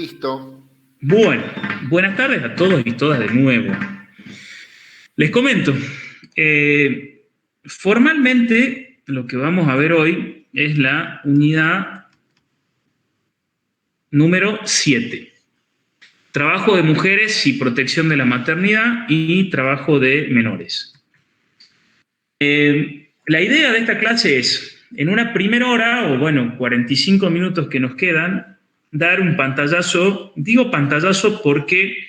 Listo. Bueno, buenas tardes a todos y todas de nuevo. Les comento, formalmente lo que vamos a ver hoy es la unidad número 7. Trabajo de mujeres y protección de la maternidad y trabajo de menores. La idea de esta clase es, en una primera hora, o bueno, 45 minutos que nos quedan, dar un pantallazo. Digo pantallazo porque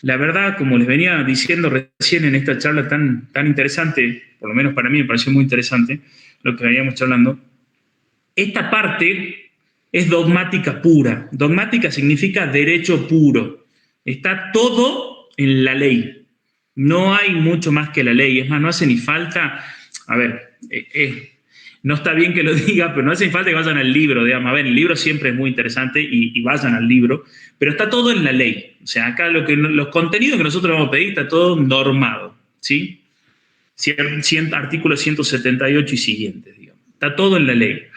la verdad, como les venía diciendo recién en esta charla tan interesante, por lo menos para mí me pareció muy interesante lo que veníamos charlando, esta parte es dogmática pura. Dogmática significa derecho puro. Está todo en la ley. No hay mucho más que la ley. Es más, no hace ni falta, a ver, no está bien que lo diga, pero no hace ni falta que vayan al libro, digamos. A ver, el libro siempre es muy interesante y vayan al libro, pero está todo en la ley. O sea, acá los contenidos que nosotros vamos a pedir está todo normado, ¿sí? Artículo 178 y siguientes, digamos. Está todo en la ley.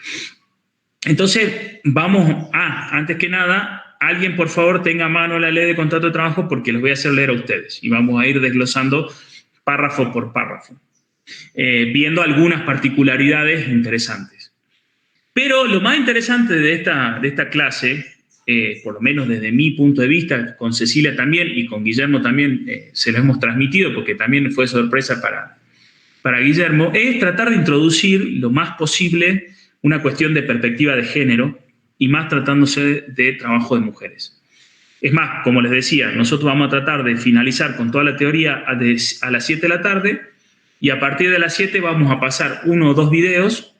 Entonces, vamos antes que nada, alguien por favor tenga a mano la ley de contrato de trabajo porque los voy a hacer leer a ustedes y vamos a ir desglosando párrafo por párrafo, viendo algunas particularidades interesantes. Pero lo más interesante de esta clase, por lo menos desde mi punto de vista, con Cecilia también y con Guillermo también se lo hemos transmitido porque también fue sorpresa para Guillermo, es tratar de introducir lo más posible una cuestión de perspectiva de género y más tratándose de trabajo de mujeres. Es más, como les decía, nosotros vamos a tratar de finalizar con toda la teoría a las 7 de la tarde y a partir de las 7 vamos a pasar 1 o 2 videos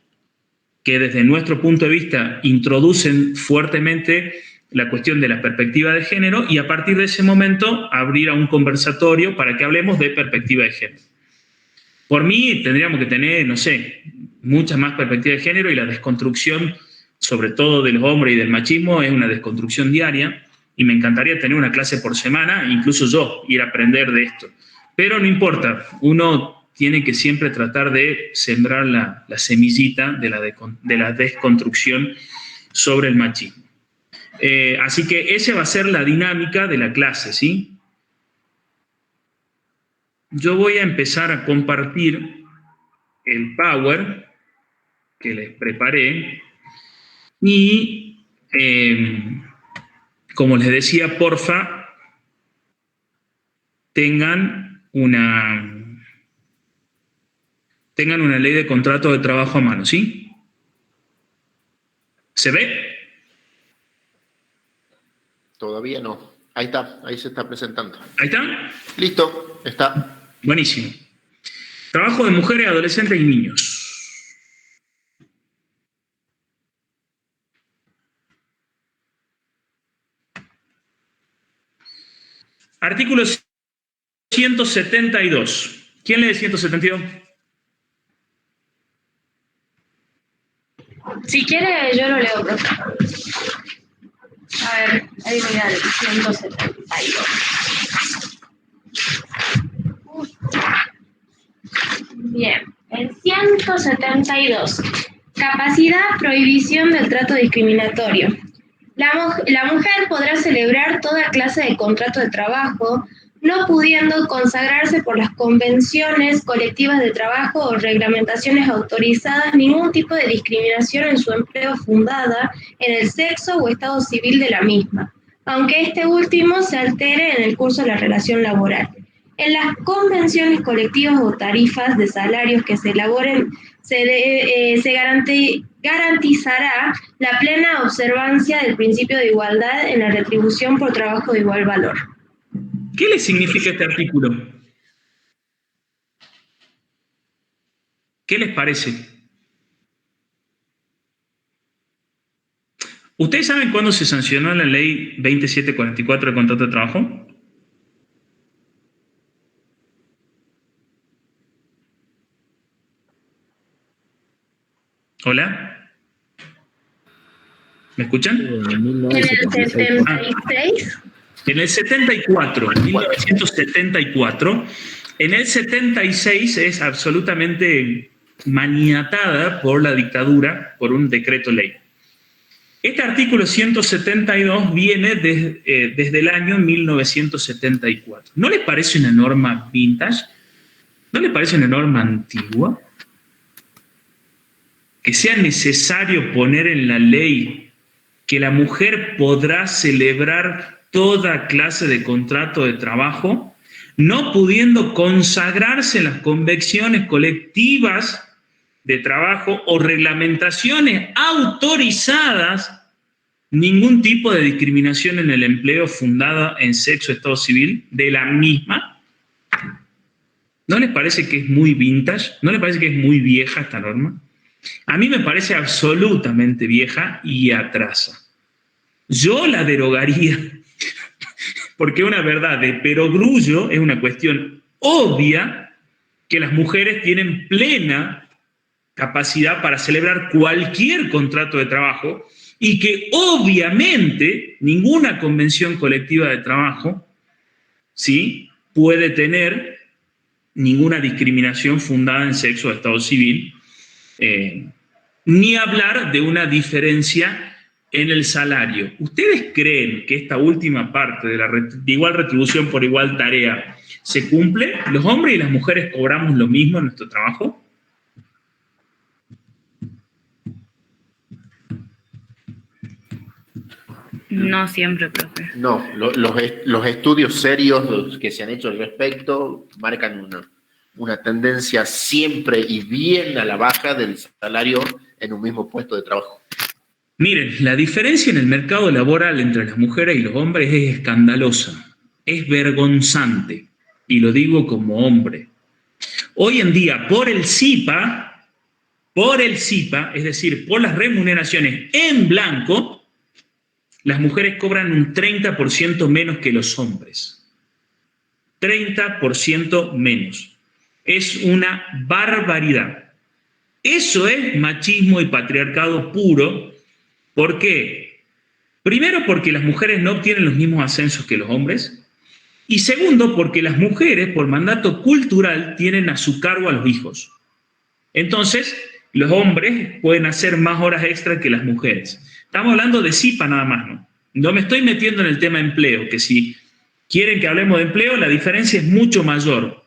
que desde nuestro punto de vista introducen fuertemente la cuestión de la perspectiva de género y a partir de ese momento abrir a un conversatorio para que hablemos de perspectiva de género. Por mí tendríamos que tener, no sé, muchas más perspectivas de género y la desconstrucción, sobre todo de los hombres y del machismo, es una desconstrucción diaria y me encantaría tener una clase por semana, incluso yo ir a aprender de esto. Pero no importa, uno tiene que siempre tratar de sembrar la semillita de la desconstrucción sobre el machismo. Así que esa va a ser la dinámica de la clase, ¿sí? Yo voy a empezar a compartir el Power que les preparé y, como les decía, porfa, tengan una ley de contrato de trabajo a mano, ¿sí? ¿Se ve? Todavía no. Ahí está, ahí se está presentando. ¿Ahí está? Listo, está. Buenísimo. Trabajo de mujeres, adolescentes y niños. Artículo 172. ¿Quién lee 172? Si quiere, yo lo leo, profe. A ver, ahí mira, el 172. Bien, el 172. Capacidad, prohibición del trato discriminatorio. La mujer podrá celebrar toda clase de contrato de trabajo, no pudiendo consagrarse por las convenciones colectivas de trabajo o reglamentaciones autorizadas ningún tipo de discriminación en su empleo fundada en el sexo o estado civil de la misma, aunque este último se altere en el curso de la relación laboral. En las convenciones colectivas o tarifas de salarios que se elaboren se garantizará la plena observancia del principio de igualdad en la retribución por trabajo de igual valor. ¿Qué le significa este artículo? ¿Qué les parece? ¿Ustedes saben cuándo se sancionó la ley 2744 de contrato de trabajo? ¿Hola? ¿Me escuchan? En el 76. En el 74, 1974, en el 76 es absolutamente maniatada por la dictadura, por un decreto ley. Este artículo 172 viene desde el año 1974. ¿No les parece una norma vintage? ¿No les parece una norma antigua? Que sea necesario poner en la ley que la mujer podrá celebrar toda clase de contrato de trabajo, no pudiendo consagrarse en las convenciones colectivas de trabajo o reglamentaciones autorizadas ningún tipo de discriminación en el empleo fundada en sexo o estado civil de la misma? ¿No les parece que es muy vintage? ¿No les parece que es muy vieja esta norma? A mí me parece absolutamente vieja y atrasa. Yo la derogaría, porque es una verdad de perogrullo, es una cuestión obvia que las mujeres tienen plena capacidad para celebrar cualquier contrato de trabajo y que obviamente ninguna convención colectiva de trabajo, ¿sí?, puede tener ninguna discriminación fundada en sexo o estado civil, ni hablar de una diferencia en el salario. ¿Ustedes creen que esta última parte de igual retribución por igual tarea se cumple? ¿Los hombres y las mujeres cobramos lo mismo en nuestro trabajo? No siempre, profe. No, los estudios serios que se han hecho al respecto marcan una tendencia siempre y bien a la baja del salario en un mismo puesto de trabajo. Miren, la diferencia en el mercado laboral entre las mujeres y los hombres es escandalosa, es vergonzante, y lo digo como hombre. Hoy en día, por el CIPA, es decir, por las remuneraciones en blanco, las mujeres cobran un 30% menos que los hombres. 30% menos. Es una barbaridad. Eso es machismo y patriarcado puro. ¿Por qué? Primero, porque las mujeres no obtienen los mismos ascensos que los hombres. Y segundo, porque las mujeres, por mandato cultural, tienen a su cargo a los hijos. Entonces, los hombres pueden hacer más horas extra que las mujeres. Estamos hablando de CIPA nada más, ¿no? No me estoy metiendo en el tema empleo, que si quieren que hablemos de empleo, la diferencia es mucho mayor.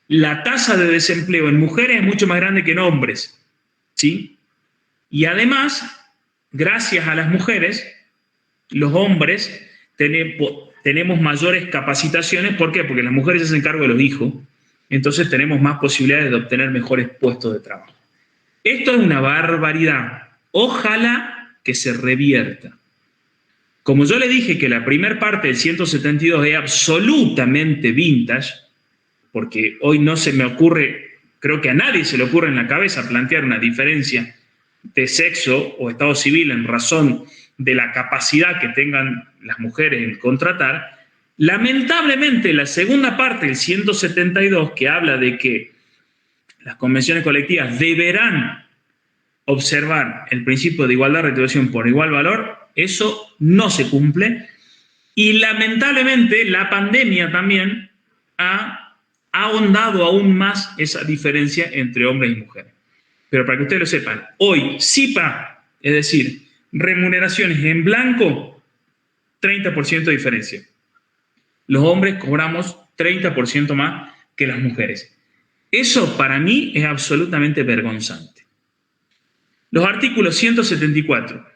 La tasa de desempleo en mujeres es mucho más grande que en hombres, ¿sí? Y además, gracias a las mujeres, los hombres tenemos mayores capacitaciones. ¿Por qué? Porque las mujeres se hacen cargo de los hijos, entonces tenemos más posibilidades de obtener mejores puestos de trabajo. Esto es una barbaridad. Ojalá que se revierta. Como yo le dije que la primera parte del 172 es absolutamente vintage, porque hoy no se me ocurre, creo que a nadie se le ocurre en la cabeza plantear una diferencia de sexo o estado civil en razón de la capacidad que tengan las mujeres en contratar. Lamentablemente, la segunda parte del 172, que habla de que las convenciones colectivas deberán observar el principio de igualdad de retribución por igual valor, eso no se cumple. Y lamentablemente la pandemia también ha ahondado aún más esa diferencia entre hombres y mujeres. Pero para que ustedes lo sepan, hoy CIPA, es decir, remuneraciones en blanco, 30% de diferencia. Los hombres cobramos 30% más que las mujeres. Eso para mí es absolutamente vergonzante. Los artículos 174,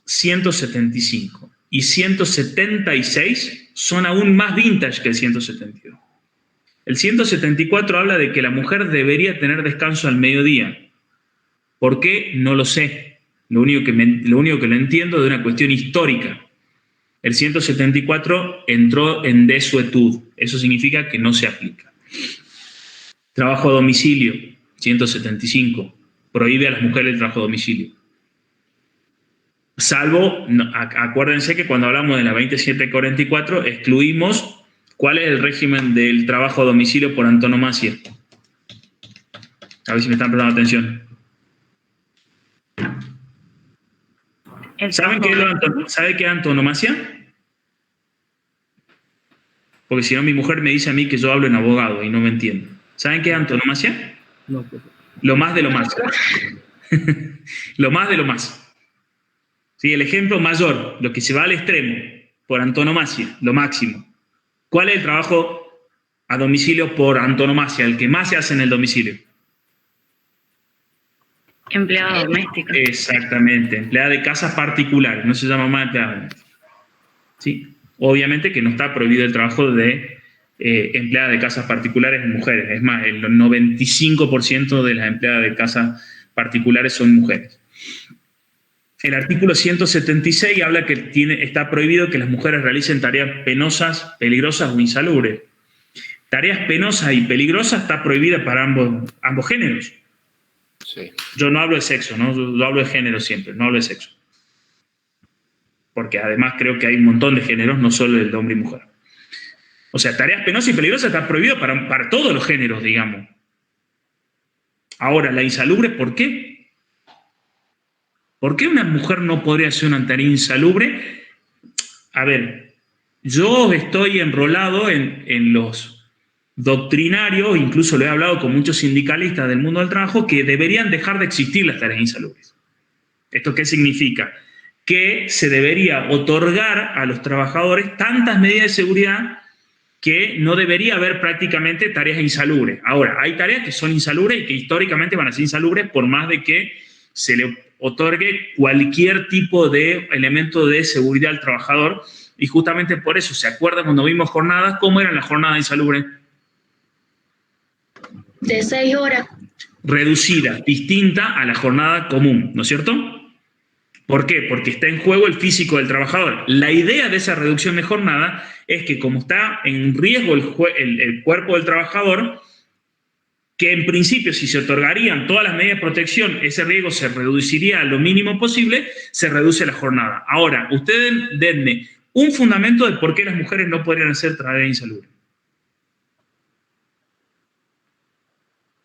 175 y 176 son aún más vintage que el 172. El 174 habla de que la mujer debería tener descanso al mediodía. ¿Por qué? No lo sé. Lo único que lo entiendo de una cuestión histórica. El 174 entró en desuetud. Eso significa que no se aplica. Trabajo a domicilio, 175. Prohíbe a las mujeres el trabajo a domicilio. Salvo, acuérdense que cuando hablamos de la 2744, excluimos cuál es el régimen del trabajo a domicilio por antonomasia. A ver si me están prestando atención. ¿Saben qué es antonomasia? Porque si no, mi mujer me dice a mí que yo hablo en abogado y no me entiende. ¿Saben qué es antonomasia? No, Lo más de lo más. Lo más de lo más. ¿Sí? El ejemplo mayor, lo que se va al extremo, por antonomasia, lo máximo. ¿Cuál es el trabajo a domicilio por antonomasia, el que más se hace en el domicilio? Empleado doméstico. Exactamente, empleada de casas particulares, no se llama más empleada doméstica. ¿Sí? Obviamente que no está prohibido el trabajo de empleadas de casas particulares en mujeres. Es más, el 95% de las empleadas de casas particulares son mujeres. El artículo 176 habla que está prohibido que las mujeres realicen tareas penosas, peligrosas o insalubres. Tareas penosas y peligrosas está prohibida para ambos géneros. Sí. Yo no hablo de sexo, ¿no? Yo hablo de género siempre, no hablo de sexo. Porque además creo que hay un montón de géneros, no solo el de hombre y mujer. O sea, tareas penosas y peligrosas está prohibido para todos los géneros, digamos. Ahora, la insalubre, ¿por qué? ¿Por qué una mujer no podría hacer una tarea insalubre? A ver, yo estoy enrolado en los doctrinarios, incluso lo he hablado con muchos sindicalistas del mundo del trabajo, que deberían dejar de existir las tareas insalubres. ¿Esto qué significa? Que se debería otorgar a los trabajadores tantas medidas de seguridad que no debería haber prácticamente tareas insalubres. Ahora, hay tareas que son insalubres y que históricamente van a ser insalubres por más de que se le otorgue cualquier tipo de elemento de seguridad al trabajador, y justamente por eso, ¿se acuerdan cuando vimos jornadas? ¿Cómo eran las jornadas insalubres? De 6 horas. Reducida, distinta a la jornada común, ¿no es cierto? ¿Por qué? Porque está en juego el físico del trabajador. La idea de esa reducción de jornada es que como está en riesgo el cuerpo del trabajador, que en principio si se otorgarían todas las medidas de protección, ese riesgo se reduciría a lo mínimo posible, se reduce la jornada. Ahora, ustedes denme un fundamento de por qué las mujeres no podrían hacer tareas insalubres.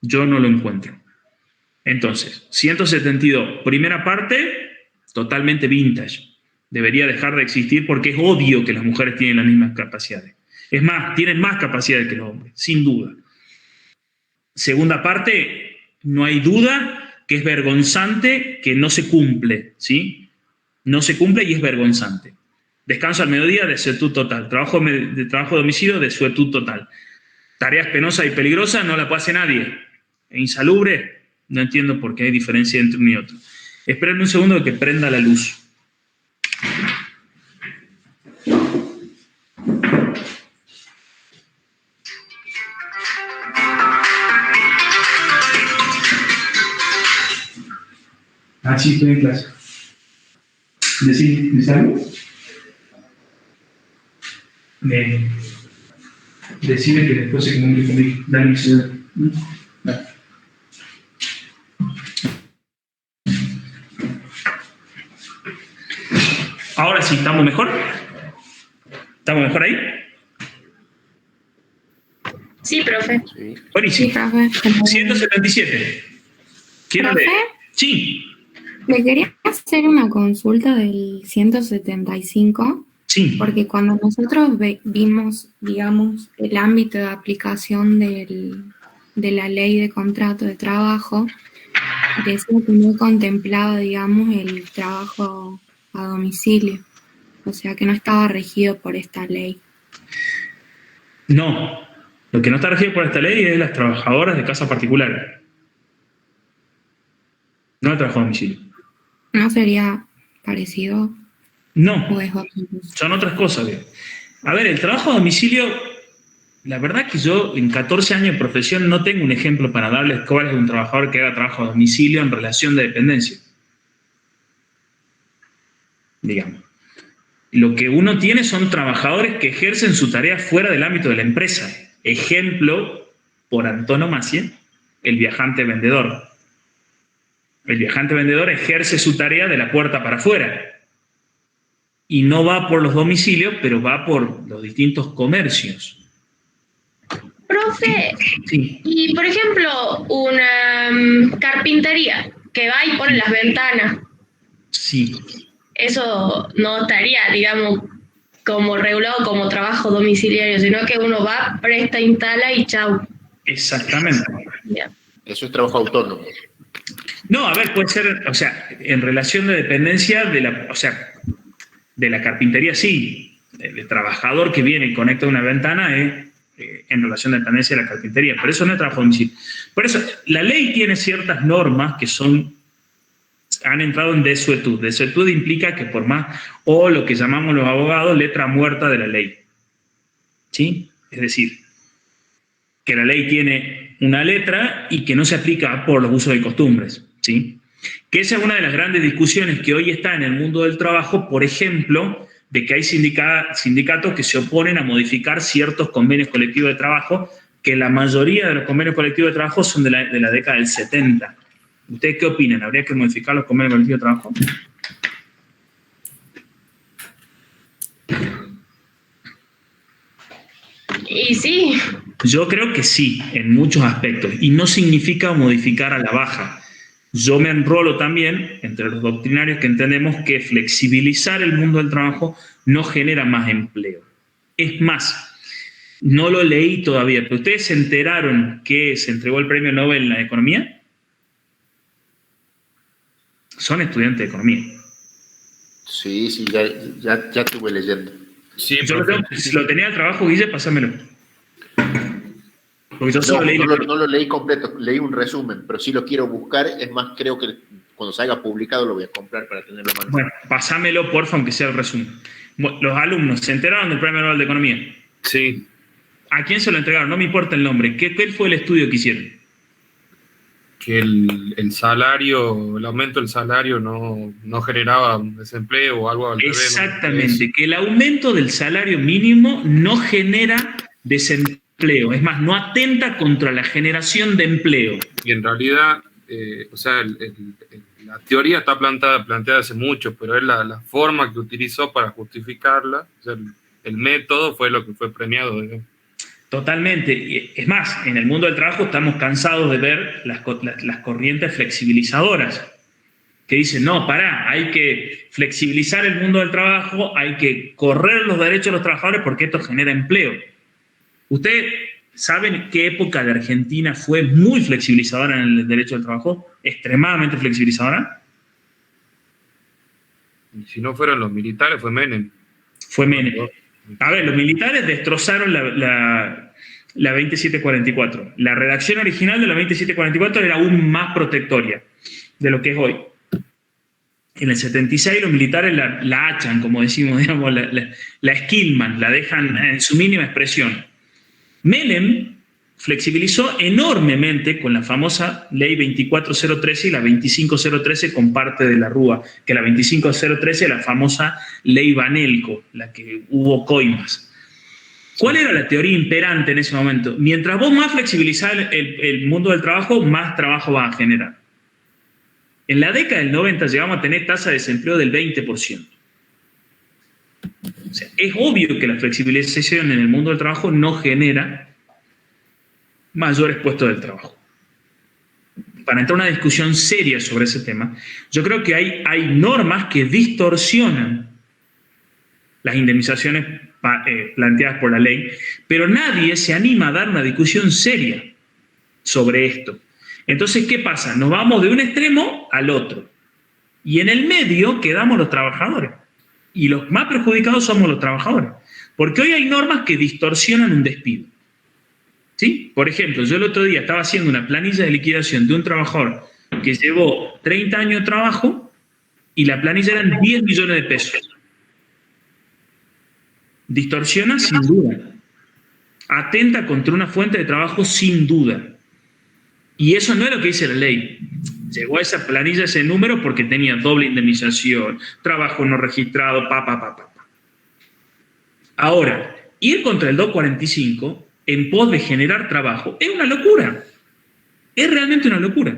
Yo no lo encuentro. Entonces, 172, primera parte, totalmente vintage. Debería dejar de existir porque es obvio que las mujeres tienen las mismas capacidades. Es más, tienen más capacidades que los hombres, sin duda. Segunda parte, no hay duda que es vergonzante que no se cumple, ¿sí? No se cumple y es vergonzante. Descanso al mediodía, desuetud total. Trabajo de domicilio, desuetud total. Tareas penosas y peligrosas no la puede hacer nadie. E insalubre, no entiendo por qué hay diferencia entre uno y otro. Espérenme un segundo que prenda la luz. Ah, sí, estoy en clase. ¿Decís algo? Decime que después se comunique conmigo. Dale mi ciudad. Dale. Ahora sí, ¿estamos mejor? ¿Estamos mejor ahí? Sí, profe. Sí. Buenísimo. Sí, profe. 177. ¿Quién ¿Profe? Sí. Le quería hacer una consulta del 175, Sí. porque cuando nosotros vimos, digamos, el ámbito de aplicación de la ley de contrato de trabajo, decía que no contemplaba, digamos, el trabajo a domicilio, o sea que no estaba regido por esta ley. No. Lo que no está regido por esta ley es las trabajadoras de casa particular. No el trabajo a domicilio. ¿No sería parecido No. o es otra cosa? Son otras cosas, bien. A ver, el trabajo a domicilio, la verdad que yo en 14 años de profesión no tengo un ejemplo para darles cuál es un trabajador que haga trabajo a domicilio en relación de dependencia. Digamos. Lo que uno tiene son trabajadores que ejercen su tarea fuera del ámbito de la empresa. Ejemplo, por antonomasia, el viajante vendedor. El viajante vendedor ejerce su tarea de la puerta para afuera. Y no va por los domicilios, pero va por los distintos comercios. Profe, Sí. y por ejemplo, una carpintería que va y pone las ventanas, Sí. eso no estaría, digamos, como regulado como trabajo domiciliario, sino que uno va, presta, instala y chau. Exactamente. Ya. Eso es trabajo autónomo. No, a ver, puede ser, o sea, en relación de dependencia de la carpintería, sí. El trabajador que viene y conecta una ventana es en relación de dependencia de la carpintería. Por eso no es trabajo de domicilio. Por eso, la ley tiene ciertas normas que han entrado en desuetud. Desuetud implica que por más, o lo que llamamos los abogados, letra muerta de la ley. ¿Sí? Es decir, que la ley tiene una letra y que no se aplica por los usos y costumbres. ¿Sí? Que esa es una de las grandes discusiones que hoy está en el mundo del trabajo, por ejemplo, de que hay sindicatos que se oponen a modificar ciertos convenios colectivos de trabajo, que la mayoría de los convenios colectivos de trabajo son de la década del 70. ¿Ustedes qué opinan? ¿Habría que modificar los convenios colectivos de trabajo? Y sí. Yo creo que sí, en muchos aspectos, y no significa modificar a la baja. Yo me enrolo también entre los doctrinarios que entendemos que flexibilizar el mundo del trabajo no genera más empleo. Es más, no lo leí todavía, pero ¿ustedes se enteraron que se entregó el premio Nobel en la economía? Son estudiantes de economía. Sí, ya estuve leyendo. Sí, yo si lo tenía al trabajo, Guille, pásamelo. Porque yo solo leí no lo leí completo, leí un resumen, pero sí lo quiero buscar. Es más, creo que cuando salga publicado lo voy a comprar para tenerlo más. Bueno, pásamelo, porfa, aunque sea el resumen. Los alumnos se enteraron del premio Nobel de Economía. Sí. ¿A quién se lo entregaron? No me importa el nombre. ¿Qué fue el estudio que hicieron? Que el salario, el aumento del salario no generaba desempleo o algo al revés. Exactamente, que el aumento del salario mínimo no genera desempleo. Es más, no atenta contra la generación de empleo. Y en realidad, la teoría está planteada hace mucho, pero es la forma que utilizó para justificarla. O sea, el método fue lo que fue premiado. Totalmente. Es más, en el mundo del trabajo estamos cansados de ver las corrientes flexibilizadoras que dicen, no, pará, hay que flexibilizar el mundo del trabajo, hay que correr los derechos de los trabajadores porque esto genera empleo. ¿Ustedes saben qué época de Argentina fue muy flexibilizadora en el derecho del trabajo? ¿Extremadamente flexibilizadora? Y si no fueron los militares, fue Menem. Fue Menem. A ver, los militares destrozaron la 2744. La redacción original de la 2744 era aún más protectoria de lo que es hoy. En el 76 los militares la hachan, como decimos, digamos, la esquilman, la dejan en su mínima expresión. Menem flexibilizó enormemente con la famosa ley 24013 y la 25013 con parte de la Rúa, que la 25013 es la famosa ley Banelco, la que hubo coimas. ¿Cuál era la teoría imperante en ese momento? Mientras vos más flexibilizás el mundo del trabajo, más trabajo vas a generar. En la década del 90 llegamos a tener tasa de desempleo del 20%. O sea, es obvio que la flexibilización en el mundo del trabajo no genera mayores puestos de trabajo. Para entrar a una discusión seria sobre ese tema, yo creo que hay normas que distorsionan las indemnizaciones planteadas por la ley, pero nadie se anima a dar una discusión seria sobre esto. Entonces, ¿qué pasa? Nos vamos de un extremo al otro. Y en el medio quedamos los trabajadores. Y los más perjudicados somos los trabajadores. Porque hoy hay normas que distorsionan un despido. ¿Sí? Por ejemplo, yo el otro día estaba haciendo una planilla de liquidación de un trabajador que llevó 30 años de trabajo y la planilla eran 10 millones de pesos. Distorsiona sin duda. Atenta contra una fuente de trabajo sin duda. Y eso no es lo que dice la ley. Llegó a esa planilla ese número porque tenía doble indemnización, trabajo no registrado, Ahora, ir contra el 245 en pos de generar trabajo es una locura. Es realmente una locura.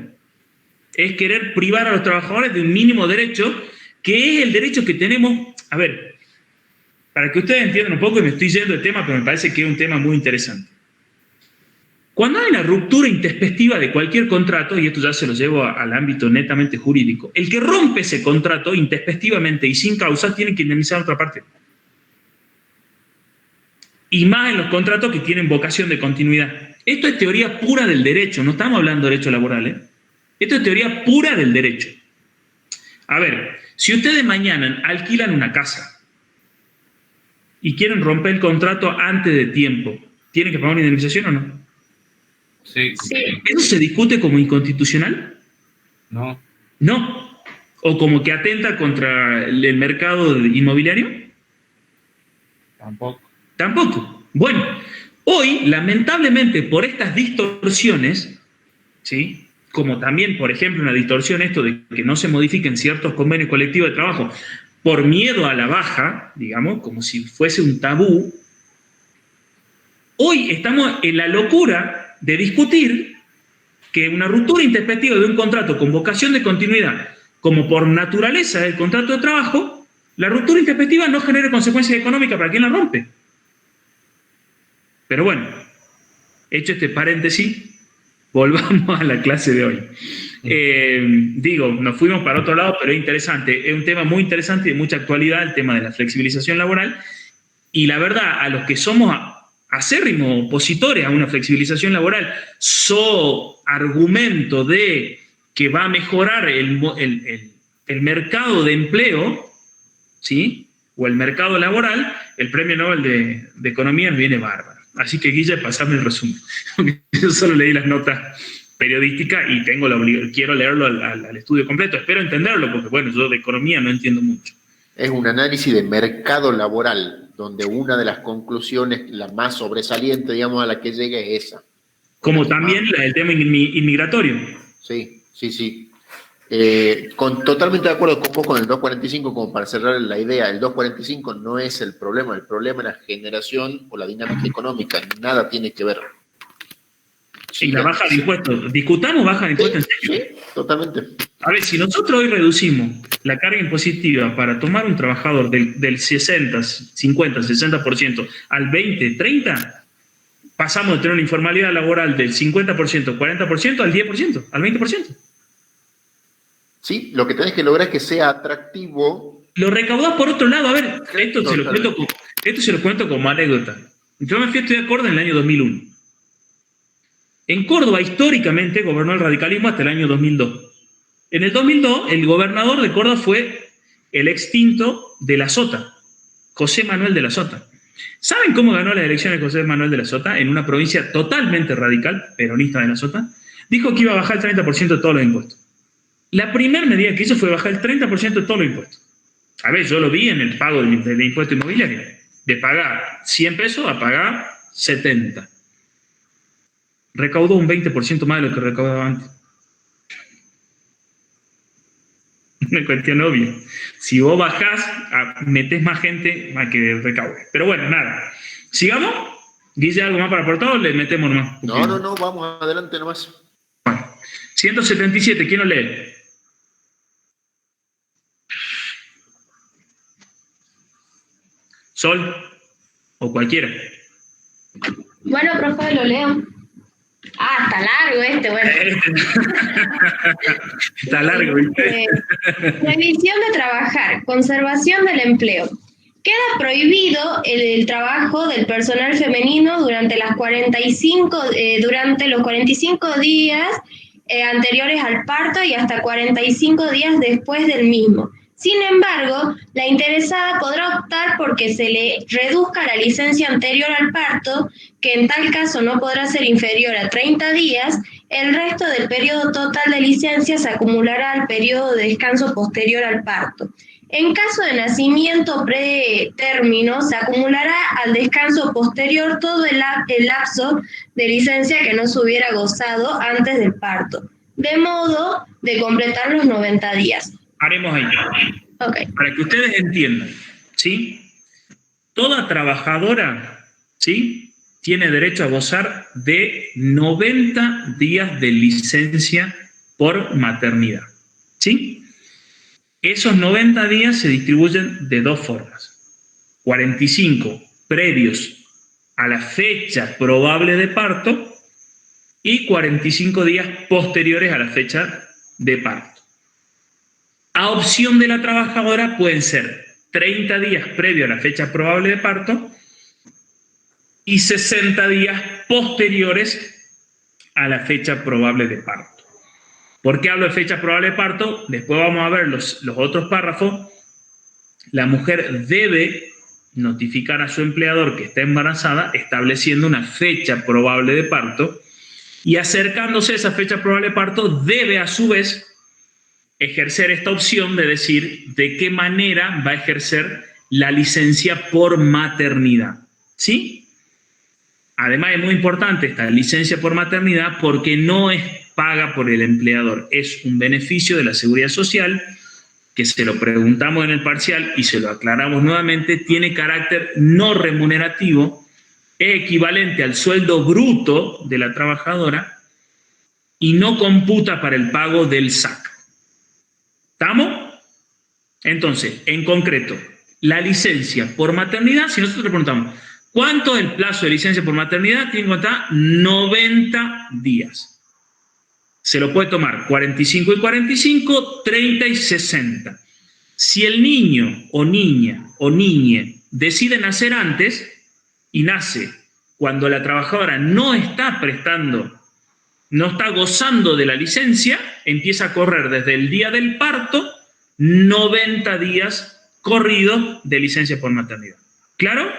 Es querer privar a los trabajadores de un mínimo derecho, que es el derecho que tenemos. A ver, para que ustedes entiendan un poco, y me estoy yendo de tema, pero me parece que es un tema muy interesante. Cuando hay una ruptura intempestiva de cualquier contrato, y esto ya se lo llevo al ámbito netamente jurídico, el que rompe ese contrato intempestivamente y sin causa tiene que indemnizar a otra parte. Y más en los contratos que tienen vocación de continuidad. Esto es teoría pura del derecho, no estamos hablando de derecho laboral, Esto es teoría pura del derecho. A ver, si ustedes mañana alquilan una casa y quieren romper el contrato antes de tiempo, ¿tienen que pagar una indemnización o no? Sí. Sí. ¿Eso se discute como inconstitucional? No. No. ¿O como que atenta contra el mercado inmobiliario? Tampoco. Tampoco. Bueno, hoy, lamentablemente, por estas distorsiones, ¿sí? Como también, por ejemplo, una distorsión esto de que no se modifiquen ciertos convenios colectivos de trabajo por miedo a la baja, digamos, como si fuese un tabú, hoy estamos en la locura de discutir que una ruptura intempestiva de un contrato con vocación de continuidad, como por naturaleza del contrato de trabajo, la ruptura intempestiva no genera consecuencias económicas para quien la rompe. Pero bueno, hecho este paréntesis, volvamos a la clase de hoy. Digo, nos fuimos para otro lado, pero es interesante. Es un tema muy interesante y de mucha actualidad, el tema de la flexibilización laboral. Y la verdad, a los que somos acérrimos opositores a una flexibilización laboral, argumento de que va a mejorar el mercado de empleo, ¿sí? O el mercado laboral, el premio Nobel de Economía nos viene bárbaro. Así que, Guille, pasame el resumen. Yo solo leí las notas periodísticas y quiero leerlo al estudio completo. Espero entenderlo, porque, bueno, yo de economía no entiendo mucho. Es un análisis de mercado laboral, donde una de las conclusiones, la más sobresaliente, digamos, a la que llega es esa. Como también el tema inmigratorio. Sí. Totalmente de acuerdo con vos con el 245, como para cerrar la idea. El 245 no es el problema es la generación o la dinámica económica, nada tiene que ver. Y la baja de impuestos. Discutamos baja de impuestos, ¿en serio? Sí, totalmente. A ver, si nosotros hoy reducimos la carga impositiva para tomar un trabajador del 60, 50, 60% al 20, 30, pasamos de tener una informalidad laboral del 50%, 40% al 10%, al 20%. Sí, lo que tenés que lograr es que sea atractivo. Lo recaudás por otro lado. A ver, esto se lo cuento como anécdota. Yo me fui a estudiar Córdoba en el año 2001. En Córdoba, históricamente, gobernó el radicalismo hasta el año 2002. En el 2002, el gobernador de Córdoba fue el extinto de la Sota, José Manuel de la Sota. ¿Saben cómo ganó las elecciones José Manuel de la Sota? En una provincia totalmente radical, peronista de la Sota. Dijo que iba a bajar el 30% de todos los impuestos. La primera medida que hizo fue bajar el 30% de todos los impuestos. A ver, yo lo vi en el pago del impuesto inmobiliario. De pagar 100 pesos a pagar 70. Recaudó un 20% más de lo que recaudaba antes. Una cuestión obvia. Si vos bajás, metés más gente a que recaude. Pero bueno, nada. ¿Sigamos? ¿Dice algo más para aportar o le metemos nomás? No, vamos adelante nomás. Bueno, 177, ¿quién lo lee? Sol o cualquiera. Bueno, profe, lo leo. Está largo bueno. Está largo, ¿viste? Revisión de trabajar, conservación del empleo. Queda prohibido el trabajo del personal femenino durante los 45 días anteriores al parto y hasta 45 días después del mismo. Sin embargo, la interesada podrá optar porque se le reduzca la licencia anterior al parto, que en tal caso no podrá ser inferior a 30 días. El resto del periodo total de licencia se acumulará al periodo de descanso posterior al parto. En caso de nacimiento pretérmino, se acumulará al descanso posterior todo el lapso de licencia que no se hubiera gozado antes del parto, de modo de completar los 90 días. Haremos ahí. Okay. Para que ustedes entiendan, ¿sí? Toda trabajadora, ¿sí?, tiene derecho a gozar de 90 días de licencia por maternidad, ¿sí? Esos 90 días se distribuyen de dos formas. 45 previos a la fecha probable de parto y 45 días posteriores a la fecha de parto. A opción de la trabajadora pueden ser 30 días previo a la fecha probable de parto y 60 días posteriores a la fecha probable de parto. ¿Por qué hablo de fecha probable de parto? Después vamos a ver los otros párrafos. La mujer debe notificar a su empleador que está embarazada, estableciendo una fecha probable de parto, y acercándose a esa fecha probable de parto, debe a su vez ejercer esta opción de decir de qué manera va a ejercer la licencia por maternidad. ¿Sí? Además es muy importante esta licencia por maternidad porque no es paga por el empleador, es un beneficio de la Seguridad Social que se lo preguntamos en el parcial y se lo aclaramos nuevamente, tiene carácter no remunerativo, es equivalente al sueldo bruto de la trabajadora y no computa para el pago del SAC. ¿Estamos? Entonces, en concreto, la licencia por maternidad, si nosotros le preguntamos, ¿cuánto es el plazo de licencia por maternidad? Tiene en cuenta 90 días. Se lo puede tomar 45 y 45, 30 y 60. Si el niño o niñe decide nacer antes y nace cuando la trabajadora no está gozando de la licencia, empieza a correr desde el día del parto 90 días corridos de licencia por maternidad. ¿Claro?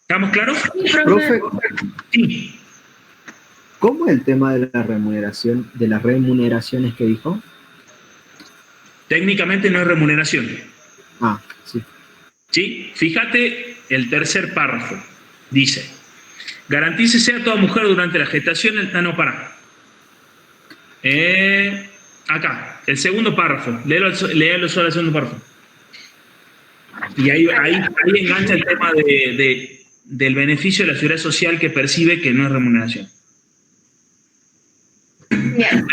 ¿Estamos claros? Profe, Sí. ¿cómo es el tema de la remuneración, de las remuneraciones que dijo? Técnicamente no es remuneración. Ah, sí. ¿Sí? Fíjate el tercer párrafo. Dice, garantícese a toda mujer durante la gestación el... no, para. Acá, el segundo párrafo. Léelo solo el segundo párrafo. Y ahí engancha el tema del beneficio de la Seguridad Social que percibe que no es remuneración. Bien.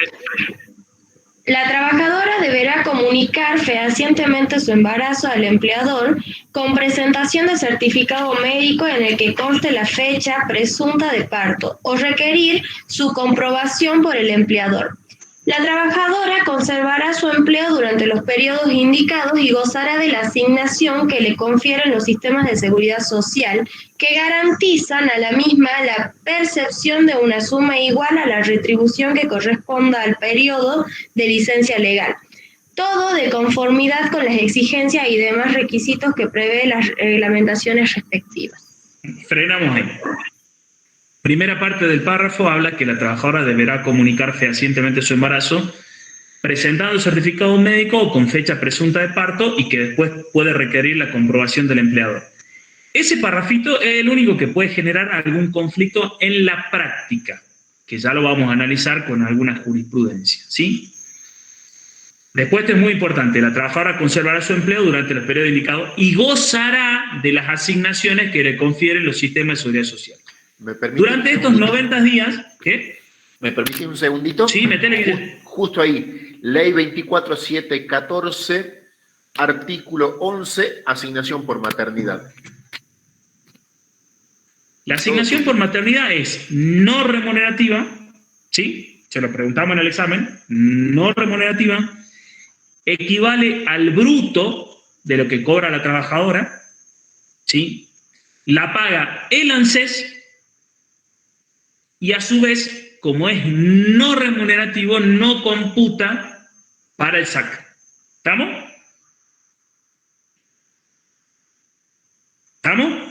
La trabajadora deberá comunicar fehacientemente su embarazo al empleador con presentación de certificado médico en el que conste la fecha presunta de parto o requerir su comprobación por el empleador. La trabajadora conservará su empleo durante los periodos indicados y gozará de la asignación que le confieren los sistemas de seguridad social que garantizan a la misma la percepción de una suma igual a la retribución que corresponda al periodo de licencia legal. Todo de conformidad con las exigencias y demás requisitos que prevé las reglamentaciones respectivas. Frenamos ahí. Primera parte del párrafo habla que la trabajadora deberá comunicar fehacientemente su embarazo presentando el certificado médico o con fecha presunta de parto y que después puede requerir la comprobación del empleador. Ese párrafito es el único que puede generar algún conflicto en la práctica, que ya lo vamos a analizar con alguna jurisprudencia, ¿sí? Después, esto es muy importante, la trabajadora conservará su empleo durante los periodos indicados y gozará de las asignaciones que le confieren los sistemas de seguridad social. Durante estos 90 días, ¿qué? ¿Me permite un segundito? Sí, metele. Justo ahí, Ley 24714, artículo 11, asignación por maternidad. La asignación por maternidad es no remunerativa, ¿sí? Se lo preguntamos en el examen, no remunerativa, equivale al bruto de lo que cobra la trabajadora, ¿sí? La paga el ANSES y a su vez, como es no remunerativo, no computa para el SAC. ¿Estamos? ¿Estamos?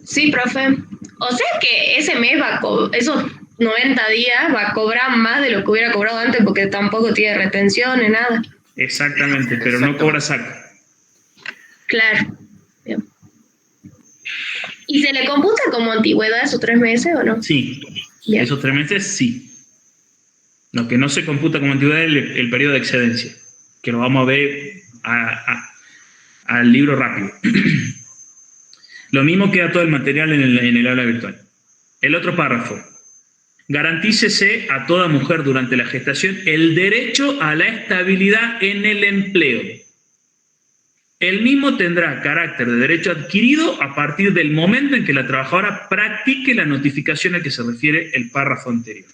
Sí, profe. O sea que ese mes esos 90 días va a cobrar más de lo que hubiera cobrado antes porque tampoco tiene retención ni nada. Exactamente, pero no cobra SAC. Claro. Bien. ¿Y se le computa como antigüedad esos 3 meses o no? Sí, Bien. esos 3 meses sí. Lo que no se computa como antigüedad es el periodo de excedencia, que lo vamos a ver al libro rápido. Lo mismo queda todo el material en el aula virtual. El otro párrafo. Garantícese a toda mujer durante la gestación el derecho a la estabilidad en el empleo. El mismo tendrá carácter de derecho adquirido a partir del momento en que la trabajadora practique la notificación a que se refiere el párrafo anterior.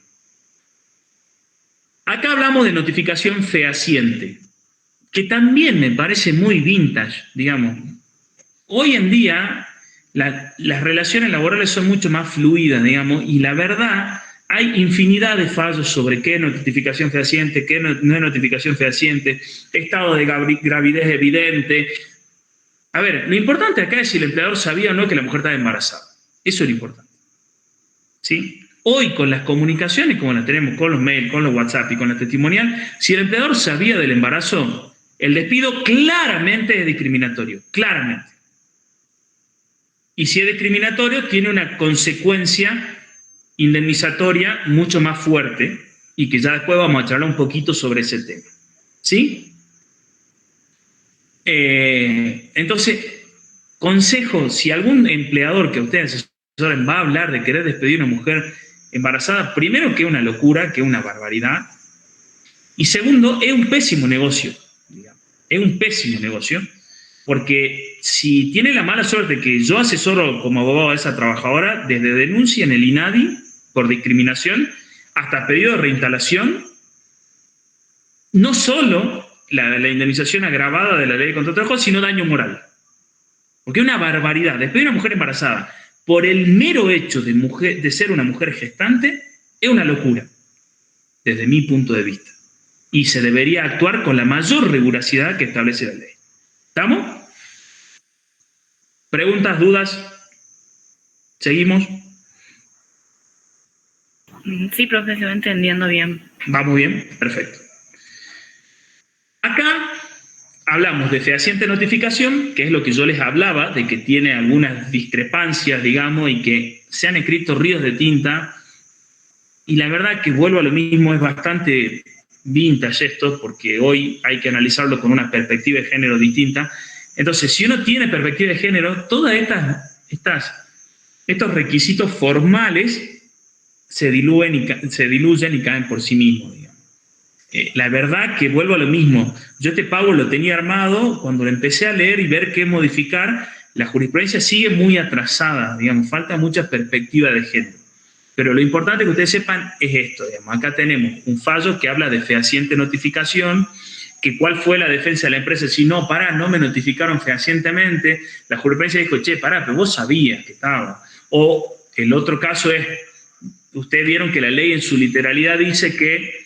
Acá hablamos de notificación fehaciente, que también me parece muy vintage, digamos. Hoy en día las relaciones laborales son mucho más fluidas, digamos, y la verdad Hay infinidad de fallos sobre qué es notificación fehaciente, qué no es notificación fehaciente, estado de gravidez evidente. A ver, lo importante acá es si el empleador sabía o no que la mujer estaba embarazada. Eso es lo importante. ¿Sí? Hoy, con las comunicaciones como las tenemos, con los mails, con los WhatsApp y con la testimonial, si el empleador sabía del embarazo, el despido claramente es discriminatorio, claramente. Y si es discriminatorio, tiene una consecuencia indemnizatoria mucho más fuerte y que ya después vamos a charlar un poquito sobre ese tema. ¿Sí? Entonces, consejo, si algún empleador que ustedes asesoren va a hablar de querer despedir a una mujer embarazada, primero que es una locura, que es una barbaridad, y segundo, es un pésimo negocio, digamos. Es un pésimo negocio, porque si tiene la mala suerte que yo asesoro como abogado a esa trabajadora, desde denuncia en el INADI por discriminación hasta pedido de reinstalación, no solo la indemnización agravada de la ley de contrato de trabajo, sino daño moral. Porque es una barbaridad. Despedir a una mujer embarazada por el mero hecho de ser una mujer gestante es una locura, desde mi punto de vista. Y se debería actuar con la mayor rigurosidad que establece la ley. ¿Estamos? ¿Preguntas, dudas? ¿Seguimos? Sí, profe, se va entendiendo bien. ¿Vamos bien? Perfecto. Acá hablamos de fehaciente notificación, que es lo que yo les hablaba, de que tiene algunas discrepancias, digamos, y que se han escrito ríos de tinta. Y la verdad que vuelvo a lo mismo, es bastante vintage esto, porque hoy hay que analizarlo con una perspectiva de género distinta. Entonces, si uno tiene perspectiva de género, todos estos requisitos formales se diluyen y caen por sí mismos, digamos. La verdad que vuelvo a lo mismo. Yo este pago lo tenía armado cuando lo empecé a leer y ver qué modificar. La jurisprudencia sigue muy atrasada, digamos, falta mucha perspectiva de género. Pero lo importante que ustedes sepan es esto, digamos. Acá tenemos un fallo que habla de fehaciente notificación, que cuál fue la defensa de la empresa. Si no, no me notificaron fehacientemente, la jurisprudencia dijo, pero vos sabías que estaba. O el otro caso es, ustedes vieron que la ley en su literalidad dice que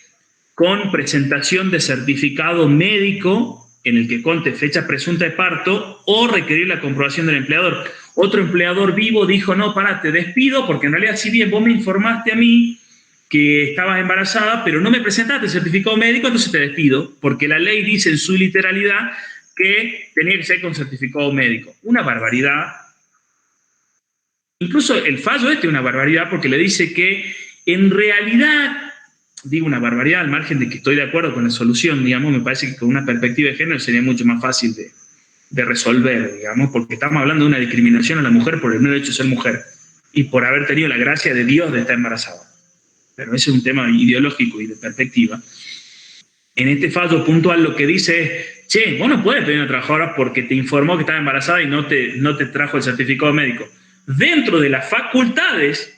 con presentación de certificado médico en el que conte fecha presunta de parto o requerir la comprobación del empleador. Otro empleador vivo dijo, no, te despido porque en realidad, si bien vos me informaste a mí que estabas embarazada, pero no me presentaste el certificado médico, entonces te despido, porque la ley dice en su literalidad que tenía que ser con certificado médico. Una barbaridad. Incluso el fallo es una barbaridad porque le dice que en realidad, digo una barbaridad al margen de que estoy de acuerdo con la solución, digamos, me parece que con una perspectiva de género sería mucho más fácil de resolver, digamos, porque estamos hablando de una discriminación a la mujer por el mero hecho de ser mujer y por haber tenido la gracia de Dios de estar embarazada. Pero ese es un tema ideológico y de perspectiva. En este fallo puntual lo que dice es, vos no puedes pedir a una trabajadora porque te informó que estaba embarazada y no te trajo el certificado médico. Dentro de las facultades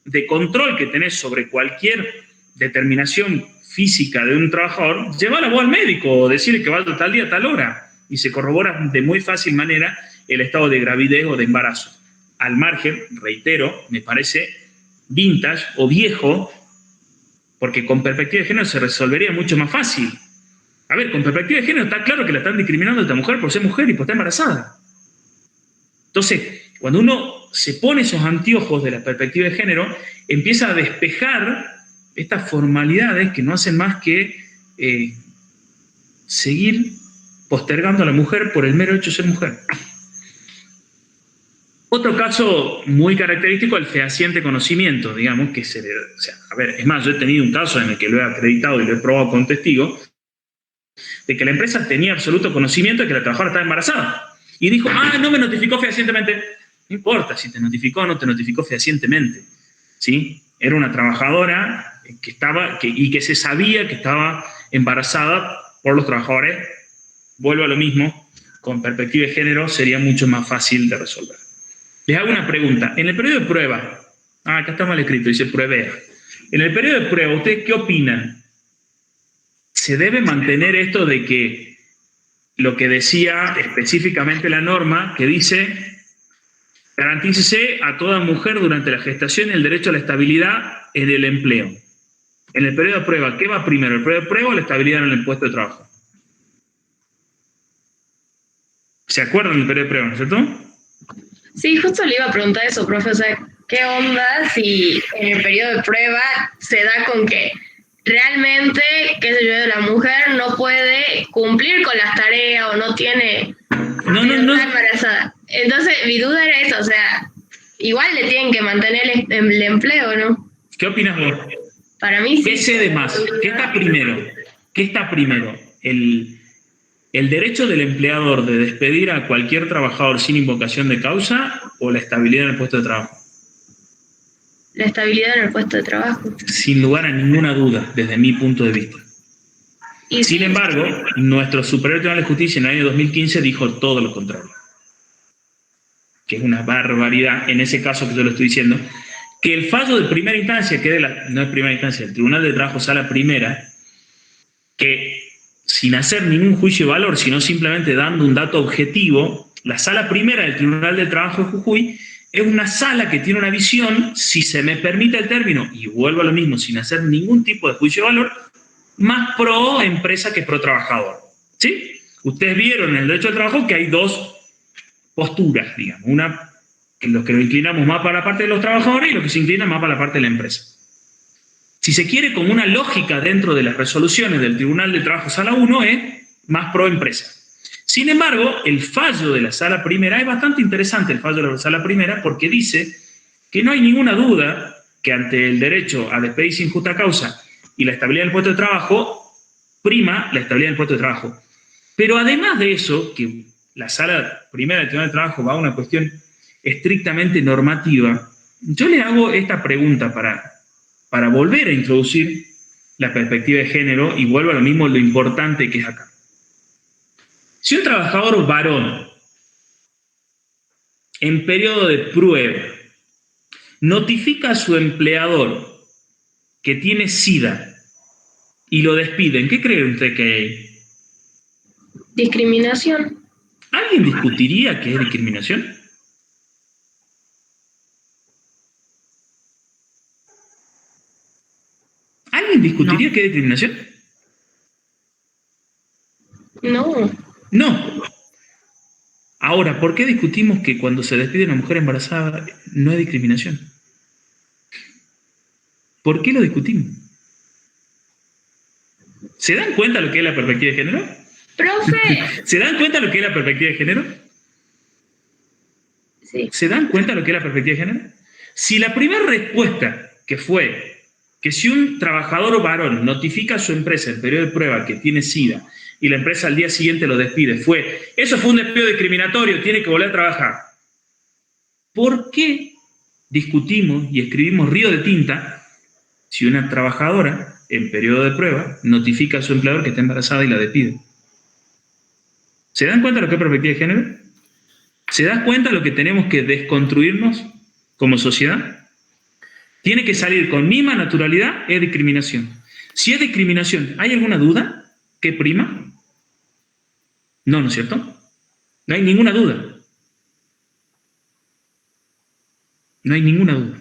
de control que tenés sobre cualquier determinación física de un trabajador, llévala vos al médico o decirle que va a tal día, tal hora, y se corrobora de muy fácil manera el estado de gravidez o de embarazo. Al margen, reitero, me parece vintage o viejo, porque con perspectiva de género se resolvería mucho más fácil. A ver, con perspectiva de género está claro que la están discriminando a esta mujer por ser mujer y por estar embarazada. Entonces, cuando uno se pone esos anteojos de la perspectiva de género, empieza a despejar estas formalidades que no hacen más que seguir postergando a la mujer por el mero hecho de ser mujer. Otro caso muy característico es el fehaciente conocimiento, digamos, que es más, yo he tenido un caso en el que lo he acreditado y lo he probado con testigo, de que la empresa tenía absoluto conocimiento de que la trabajadora estaba embarazada. Y dijo, no me notificó fehacientemente. No importa si te notificó o no te notificó fehacientemente, ¿sí? Era una trabajadora que se sabía que estaba embarazada por los trabajadores. Vuelvo a lo mismo, con perspectiva de género sería mucho más fácil de resolver. Les hago una pregunta. En el periodo de prueba, acá está mal escrito, dice pruebea. En el periodo de prueba, ¿ustedes qué opinan? ¿Se debe mantener esto de que lo que decía específicamente la norma, que dice Garantícese a toda mujer durante la gestación el derecho a la estabilidad en el empleo. En el periodo de prueba, ¿qué va primero? ¿El periodo de prueba o la estabilidad en el puesto de trabajo? ¿Se acuerdan del periodo de prueba, no es cierto? Sí, justo le iba a preguntar eso, profe, o sea, ¿qué onda si en el periodo de prueba se da con que realmente, qué sé yo, la mujer no puede cumplir con las tareas o no tiene... No. Está embarazada. Entonces, mi duda era eso, o sea, igual le tienen que mantener el empleo, ¿no? ¿Qué opinas vos? Para mí sí. ¿Qué cede más? ¿Qué está primero? ¿Qué está primero? ¿El derecho del empleador de despedir a cualquier trabajador sin invocación de causa o la estabilidad en el puesto de trabajo? La estabilidad en el puesto de trabajo. Sin lugar a ninguna duda, desde mi punto de vista. Y Sin embargo, nuestro Superior Tribunal de Justicia en el año 2015 dijo todo lo contrario. Que es una barbaridad, en ese caso que yo lo estoy diciendo, que el fallo de primera instancia, que no es primera instancia, el Tribunal de Trabajo Sala Primera, que sin hacer ningún juicio de valor, sino simplemente dando un dato objetivo, la Sala Primera del Tribunal de Trabajo de Jujuy es una sala que tiene una visión, si se me permite el término, y vuelvo a lo mismo, sin hacer ningún tipo de juicio de valor, más pro empresa que pro trabajador. ¿Sí? Ustedes vieron en el derecho al trabajo que hay dos posturas, digamos. Una, los que nos inclinamos más para la parte de los trabajadores y los que se inclinan más para la parte de la empresa. Si se quiere, como una lógica dentro de las resoluciones del Tribunal de Trabajo Sala 1 es más pro empresa. Sin embargo, el fallo de la Sala Primera es bastante interesante, el fallo de la Sala Primera, porque dice que no hay ninguna duda que ante el derecho a despedir sin justa causa y la estabilidad del puesto de trabajo, prima la estabilidad del puesto de trabajo. Pero además de eso, que la Sala Primera del Tribunal de Trabajo va a una cuestión estrictamente normativa, yo le hago esta pregunta para volver a introducir la perspectiva de género y vuelvo a lo mismo, lo importante que es acá. Si un trabajador varón en periodo de prueba notifica a su empleador que tiene SIDA y lo despiden, ¿qué cree usted que hay? Discriminación. ¿Alguien discutiría que es discriminación? ¿Alguien discutiría que es discriminación? No. No. Ahora, ¿por qué discutimos que cuando se despide una mujer embarazada no es discriminación? ¿Por qué lo discutimos? ¿Se dan cuenta lo que es la perspectiva de género? Profe. ¿Se dan cuenta lo que es la perspectiva de género? Sí. ¿Se dan cuenta lo que es la perspectiva de género? Si la primera respuesta que fue que si un trabajador varón notifica a su empresa en periodo de prueba que tiene SIDA y la empresa al día siguiente lo despide, eso fue un despido discriminatorio, tiene que volver a trabajar. ¿Por qué discutimos y escribimos río de tinta si una trabajadora en periodo de prueba notifica a su empleador que está embarazada y la despide? ¿Se dan cuenta de lo que es perspectiva de género? ¿Se dan cuenta de lo que tenemos que desconstruirnos como sociedad? Tiene que salir con misma naturalidad, es discriminación. Si es discriminación, ¿hay alguna duda que prima? No, ¿no es cierto? No hay ninguna duda. No hay ninguna duda.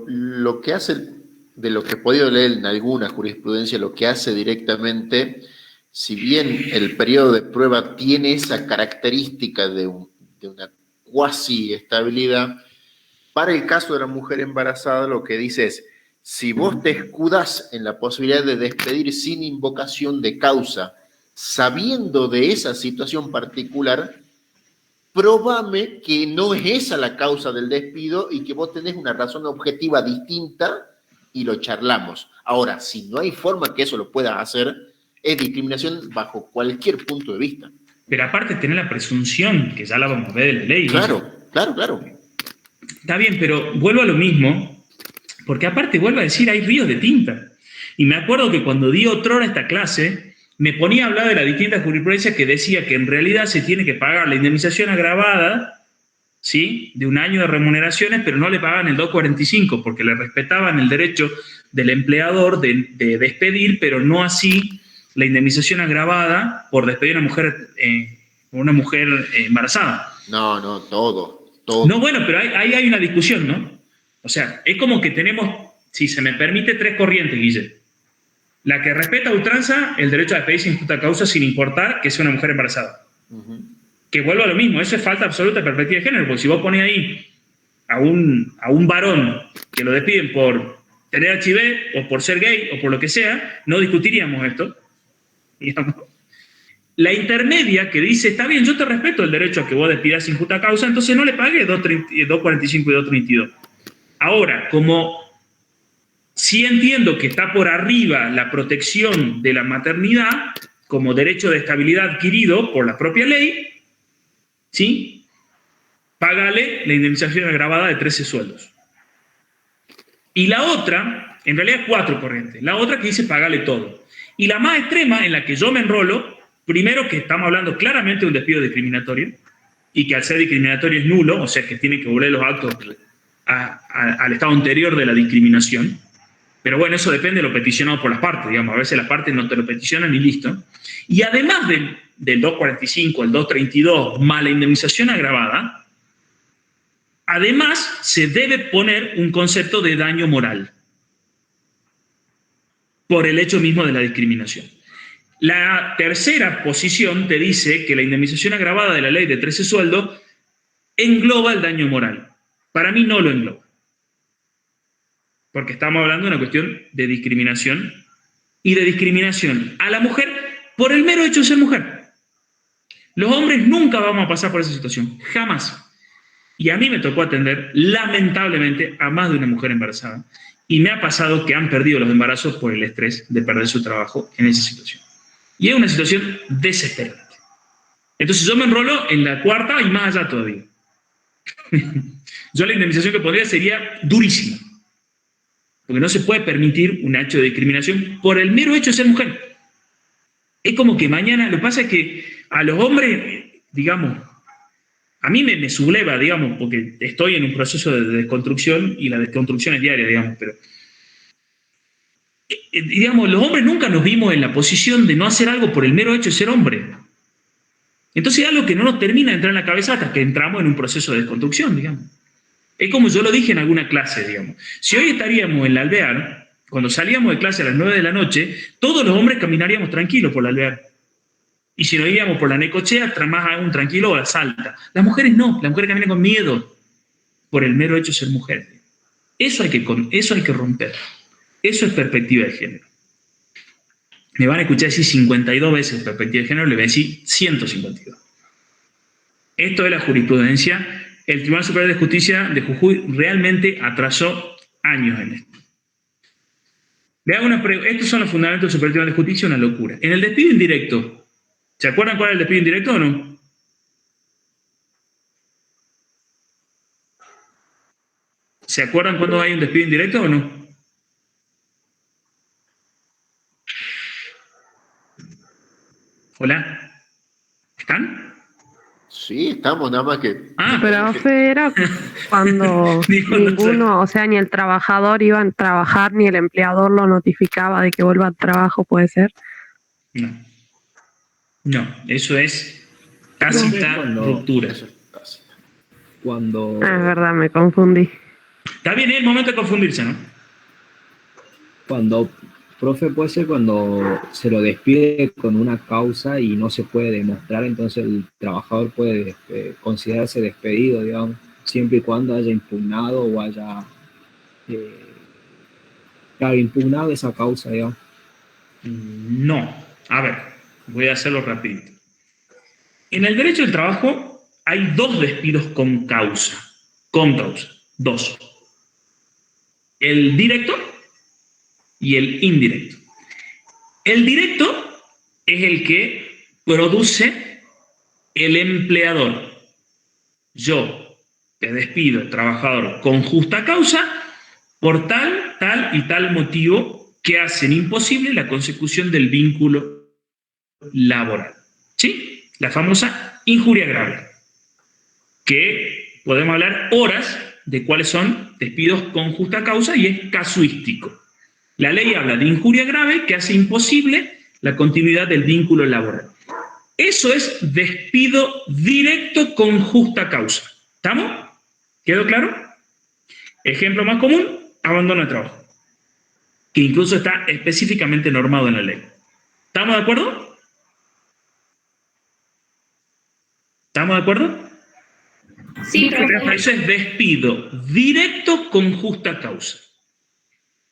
Lo que hace, de lo que he podido leer en alguna jurisprudencia, lo que hace directamente, si bien el periodo de prueba tiene esa característica de una cuasi estabilidad, para el caso de la mujer embarazada lo que dice es, si vos te escudás en la posibilidad de despedir sin invocación de causa, sabiendo de esa situación particular, probame que no es esa la causa del despido y que vos tenés una razón objetiva distinta y lo charlamos. Ahora, si no hay forma que eso lo puedas hacer, es discriminación bajo cualquier punto de vista. Pero aparte tener la presunción, que ya la vamos a ver de la ley. Claro, claro, claro. Está bien, pero vuelvo a lo mismo, porque aparte vuelvo a decir, hay ríos de tinta. Y me acuerdo que cuando di otrora esta clase, me ponía a hablar de la distinta jurisprudencia que decía que en realidad se tiene que pagar la indemnización agravada, ¿sí?, de un año de remuneraciones, pero no le pagaban el 245, porque le respetaban el derecho del empleador de despedir, pero no así la indemnización agravada por despedir a una mujer o una mujer embarazada. No, todo. No, bueno, pero ahí hay una discusión, ¿no? O sea, es como que tenemos, si se me permite, tres corrientes, Guille. La que respeta a ultranza el derecho a despedirse sin justa causa sin importar que sea una mujer embarazada. Ujú. Que vuelvo a lo mismo, eso es falta absoluta de perspectiva de género, porque si vos pones ahí a un varón que lo despiden por tener HIV o por ser gay o por lo que sea, no discutiríamos esto, digamos. La intermedia que dice, está bien, yo te respeto el derecho a que vos despidas sin justa causa, entonces no le pagues 2.45 y 2.32. Ahora, como sí entiendo que está por arriba la protección de la maternidad como derecho de estabilidad adquirido por la propia ley, ¿sí? Págale la indemnización agravada de 13 sueldos. Y la otra, en realidad 4 corrientes, la otra que dice págale todo. Y la más extrema en la que yo me enrolo, primero que estamos hablando claramente de un despido discriminatorio, y que al ser discriminatorio es nulo, o sea que tiene que volver los actos al estado anterior de la discriminación. Pero bueno, eso depende de lo peticionado por las partes, digamos, a veces las partes no te lo peticionan y listo. Y además del 2.45, el 2.32, más la indemnización agravada, además se debe poner un concepto de daño moral por el hecho mismo de la discriminación. La tercera posición te dice que la indemnización agravada de la ley de 13 sueldos engloba el daño moral. Para mí no lo engloba. Porque estamos hablando de una cuestión de discriminación y de discriminación a la mujer por el mero hecho de ser mujer. Los hombres nunca vamos a pasar por esa situación, jamás. Y a mí me tocó atender, lamentablemente, a más de una mujer embarazada. Y me ha pasado que han perdido los embarazos por el estrés de perder su trabajo en esa situación. Y es una situación desesperante. Entonces yo me enrolo en la cuarta y más allá todavía. Yo la indemnización que pondría sería durísima. Porque no se puede permitir un hecho de discriminación por el mero hecho de ser mujer. Es como que mañana, lo que pasa es que a los hombres, digamos, a mí me subleva, digamos, porque estoy en un proceso de desconstrucción y la desconstrucción es diaria, digamos, pero digamos, los hombres nunca nos vimos en la posición de no hacer algo por el mero hecho de ser hombre. Entonces es algo que no nos termina de entrar en la cabeza hasta que entramos en un proceso de desconstrucción, digamos. Es como yo lo dije en alguna clase, digamos. Si hoy estaríamos en la Alvear, cuando salíamos de clase a las 9 de la noche, todos los hombres caminaríamos tranquilos por la Alvear. Y si nos íbamos por la Necochea, más aún tranquilo o la Salta. Las mujeres no, las mujeres caminan con miedo por el mero hecho de ser mujeres. Eso hay que romper. Eso es perspectiva de género. Me van a escuchar decir 52 veces perspectiva de género, le voy a decir 152. Esto es la jurisprudencia. El Tribunal Superior de Justicia de Jujuy realmente atrasó años en esto. Le hago una pregunta. Estos son los fundamentos del Superior Tribunal de Justicia, una locura. En el despido indirecto, ¿se acuerdan cuál es el despido indirecto o no? ¿Se acuerdan cuándo hay un despido indirecto o no? Hola. ¿Están? Sí, estamos, nada más que... Pero era cuando ninguno, o sea, ni el trabajador iba a trabajar, ni el empleador lo notificaba de que vuelva al trabajo, ¿puede ser? No, eso es tácita ruptura. Cuando... Es verdad, me confundí. Está bien, es el momento de confundirse, ¿no? Cuando, profe, puede ser cuando se lo despide con una causa y no se puede demostrar, entonces el trabajador puede considerarse despedido, digamos, siempre y cuando haya impugnado o haya impugnado esa causa, digamos. No. A ver, voy a hacerlo rapidito. En el derecho del trabajo hay dos despidos con causa. Con causa. Dos. El directo y el indirecto. El directo es el que produce el empleador. Yo te despido, trabajador, con justa causa por tal y tal motivo que hacen imposible la consecución del vínculo laboral. ¿Sí? La famosa injuria grave. Que podemos hablar horas de cuáles son despidos con justa causa y es casuístico. La ley habla de injuria grave que hace imposible la continuidad del vínculo laboral. Eso es despido directo con justa causa. ¿Estamos? ¿Quedó claro? Ejemplo más común, abandono de trabajo, que incluso está específicamente normado en la ley. ¿Estamos de acuerdo? ¿Estamos de acuerdo? Sí, profe. Eso es despido directo con justa causa.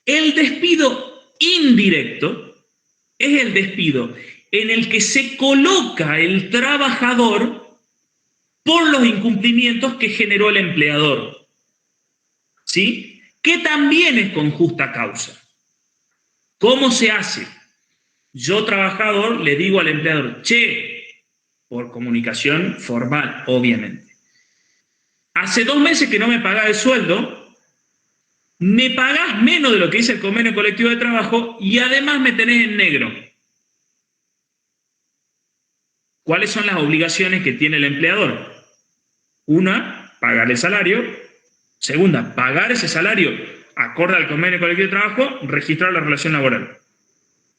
El despido indirecto es el despido en el que se coloca el trabajador por los incumplimientos que generó el empleador. ¿Sí? Que también es con justa causa. ¿Cómo se hace? Yo, trabajador, le digo al empleador, che, por comunicación formal, obviamente. Hace 2 meses que no me pagás el sueldo, me pagás menos de lo que dice el convenio colectivo de trabajo y además me tenés en negro. ¿Cuáles son las obligaciones que tiene el empleador? Una, pagar el salario. Segunda, pagar ese salario acorde al convenio colectivo de trabajo, registrar la relación laboral.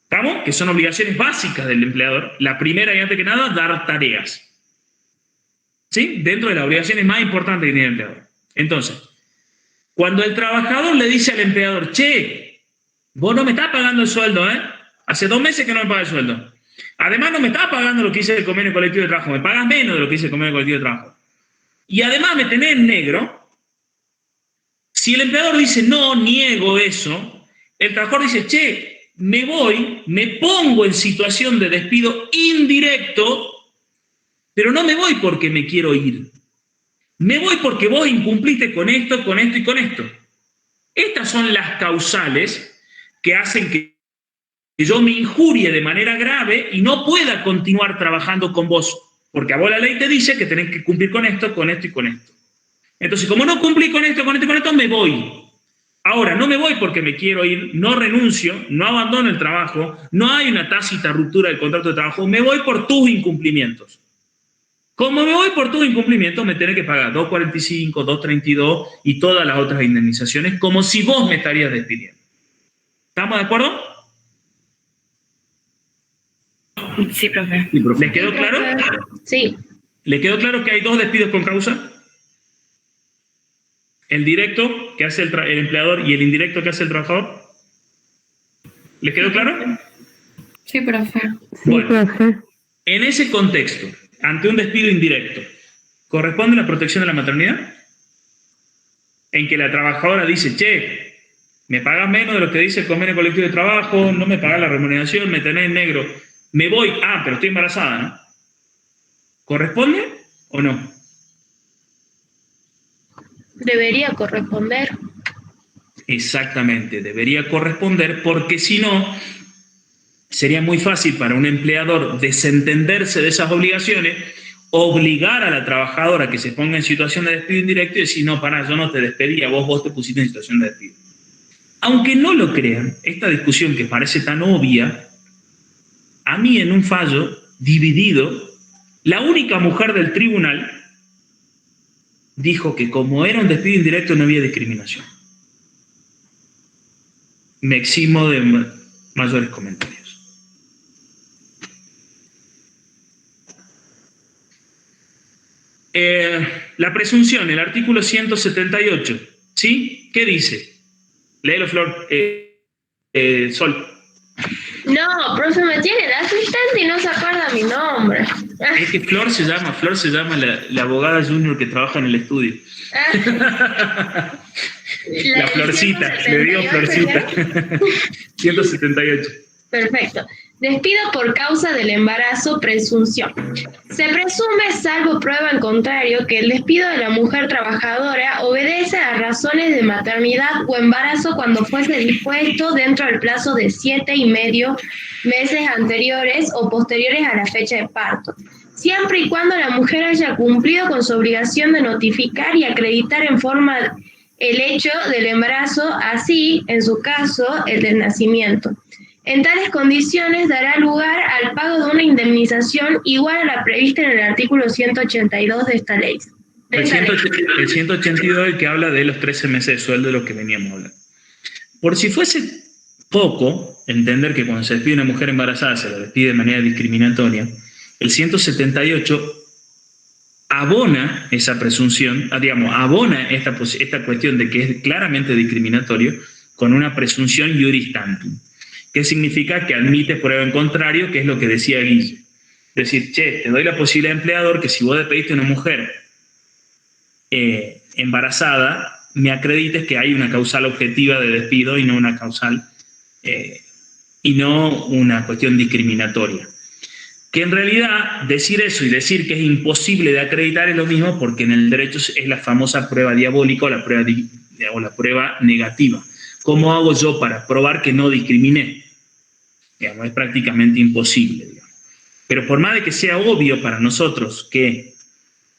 ¿Estamos? Que son obligaciones básicas del empleador. La primera y antes que nada, dar tareas. ¿Sí? Dentro de las obligaciones más importantes que tiene el empleador. Entonces, cuando el trabajador le dice al empleador, che, vos no me estás pagando el sueldo, ¿eh? Hace 2 meses que no me pagas el sueldo. Además, no me estás pagando lo que dice el convenio colectivo de trabajo. Me pagas menos de lo que dice el convenio colectivo de trabajo. Y además me tenés en negro. Si el empleador dice, no, niego eso, el trabajador dice, che, me voy, me pongo en situación de despido indirecto, pero no me voy porque me quiero ir. Me voy porque vos incumpliste con esto, con esto y con esto. Estas son las causales que hacen que yo me injurie de manera grave y no pueda continuar trabajando con vos, porque a vos la ley te dice que tenés que cumplir con esto, con esto y con esto. Entonces, como no cumplí con esto, con esto y con esto, me voy. Ahora, no me voy porque me quiero ir, no renuncio, no abandono el trabajo, no hay una tácita ruptura del contrato de trabajo, me voy por tus incumplimientos. Como me voy por tus incumplimientos, me tenés que pagar 2.45, 2.32 y todas las otras indemnizaciones, como si vos me estarías despidiendo. ¿Estamos de acuerdo? Sí, profe. ¿Les quedó claro? Sí. ¿Les quedó claro que hay 2 despidos con causa? El directo que hace el empleador y el indirecto que hace el trabajador. ¿Les quedó claro? Sí, profe. Bueno, en ese contexto, ante un despido indirecto, ¿corresponde la protección de la maternidad? En que la trabajadora dice, che, me pagas menos de lo que dice el convenio colectivo de trabajo, no me pagas la remuneración, me tenés en negro, me voy, pero estoy embarazada, ¿no? ¿Corresponde o no? Debería corresponder. Exactamente, debería corresponder, porque si no, sería muy fácil para un empleador desentenderse de esas obligaciones, obligar a la trabajadora que se ponga en situación de despido indirecto y decir, no, yo no te despedía, vos te pusiste en situación de despido. Aunque no lo crean, esta discusión que parece tan obvia, a mí en un fallo dividido, la única mujer del tribunal dijo que como era un despido indirecto no había discriminación. Me eximo de mayores comentarios. La presunción, el artículo 178, ¿sí? ¿Qué dice? Léelo, Flor. Sol. No, profe, me tiene de asistente y no se acuerda mi nombre. Es que Flor se llama la abogada junior que trabaja en el estudio. La Florcita, le digo Florcita. 178. Perfecto. Despido por causa del embarazo, presunción. Se presume, salvo prueba en contrario, que el despido de la mujer trabajadora obedece a razones de maternidad o embarazo cuando fuese dispuesto dentro del plazo de 7,5 meses anteriores o posteriores a la fecha de parto, siempre y cuando la mujer haya cumplido con su obligación de notificar y acreditar en forma el hecho del embarazo, así, en su caso, el del nacimiento. En tales condiciones dará lugar al pago de una indemnización igual a la prevista en el artículo 182 de esta ley. El 182 es el que habla de los 13 meses de sueldo de lo que veníamos hablando. Por si fuese poco entender que cuando se despide una mujer embarazada se la despide de manera discriminatoria, el 178 abona esa presunción, abona esta cuestión de que es claramente discriminatorio con una presunción iuris tantum, que significa que admite prueba en contrario, que es lo que decía Guille. Es decir, te doy la posibilidad, empleador, que si vos despediste a una mujer embarazada, me acredites que hay una causal objetiva de despido y no una causal, y no una cuestión discriminatoria. Que en realidad decir eso y decir que es imposible de acreditar es lo mismo, porque en el derecho es la famosa prueba diabólica o la prueba negativa. ¿Cómo hago yo para probar que no discriminé? Digamos, es prácticamente imposible. Digamos. Pero por más de que sea obvio para nosotros que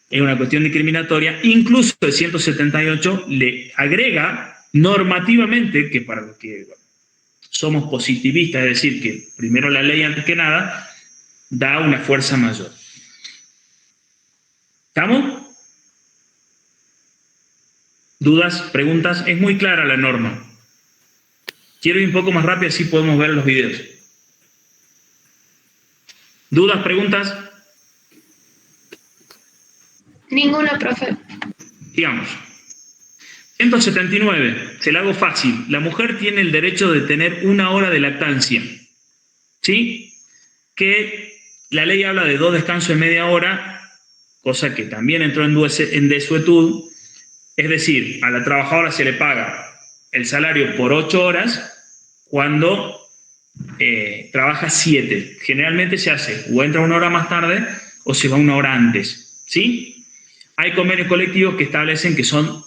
es una cuestión discriminatoria, incluso el 178 le agrega normativamente, que para los que somos positivistas, es decir, que primero la ley antes que nada, da una fuerza mayor. ¿Estamos? ¿Dudas? ¿Preguntas? Es muy clara la norma. Quiero ir un poco más rápido, así podemos ver los videos. ¿Dudas? ¿Preguntas? Ninguno, profe. Digamos. 179. Se la hago fácil. La mujer tiene el derecho de tener 1 hora de lactancia. ¿Sí? Que la ley habla de 2 descansos de media hora, cosa que también entró en desuetud. Es decir, a la trabajadora se le paga el salario por 8 horas cuando trabaja 7. Generalmente se hace o entra 1 hora más tarde o se va 1 hora antes. ¿Sí? Hay convenios colectivos que establecen que son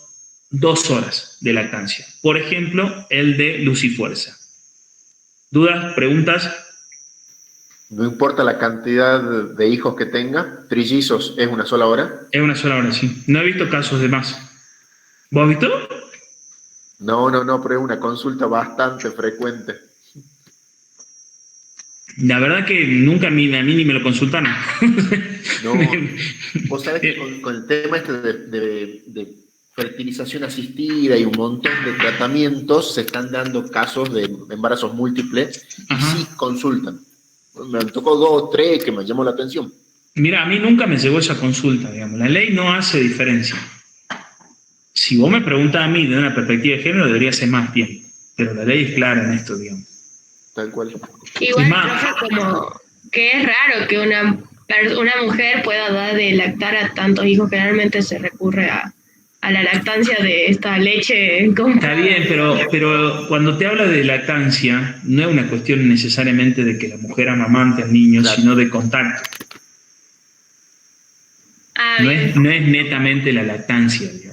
2 horas de lactancia. Por ejemplo, el de Luz y Fuerza. ¿Dudas? ¿Preguntas? No importa la cantidad de hijos que tenga, trillizos es 1 sola hora. Es 1 sola hora, sí. No he visto casos de más. ¿Vos has visto? No, pero es una consulta bastante frecuente. La verdad que nunca a mí ni me lo consultaron. No, vos sabés que con el tema este de fertilización asistida y un montón de tratamientos, se están dando casos de embarazos múltiples y sí consultan. Me tocó 2 o 3 que me llamó la atención. Mira, a mí nunca me llegó esa consulta, digamos. La ley no hace diferencia. Si vos me preguntás a mí de una perspectiva de género, debería ser más tiempo. Pero la ley es clara en esto, digamos. Tal cual. Igual, profe, como que es raro que una mujer pueda dar de lactar a tantos hijos. Generalmente se recurre a la lactancia de esta leche. Está bien, pero cuando te habla de lactancia, no es una cuestión necesariamente de que la mujer amamante al niño, claro, sino de contacto. No es netamente la lactancia, digamos.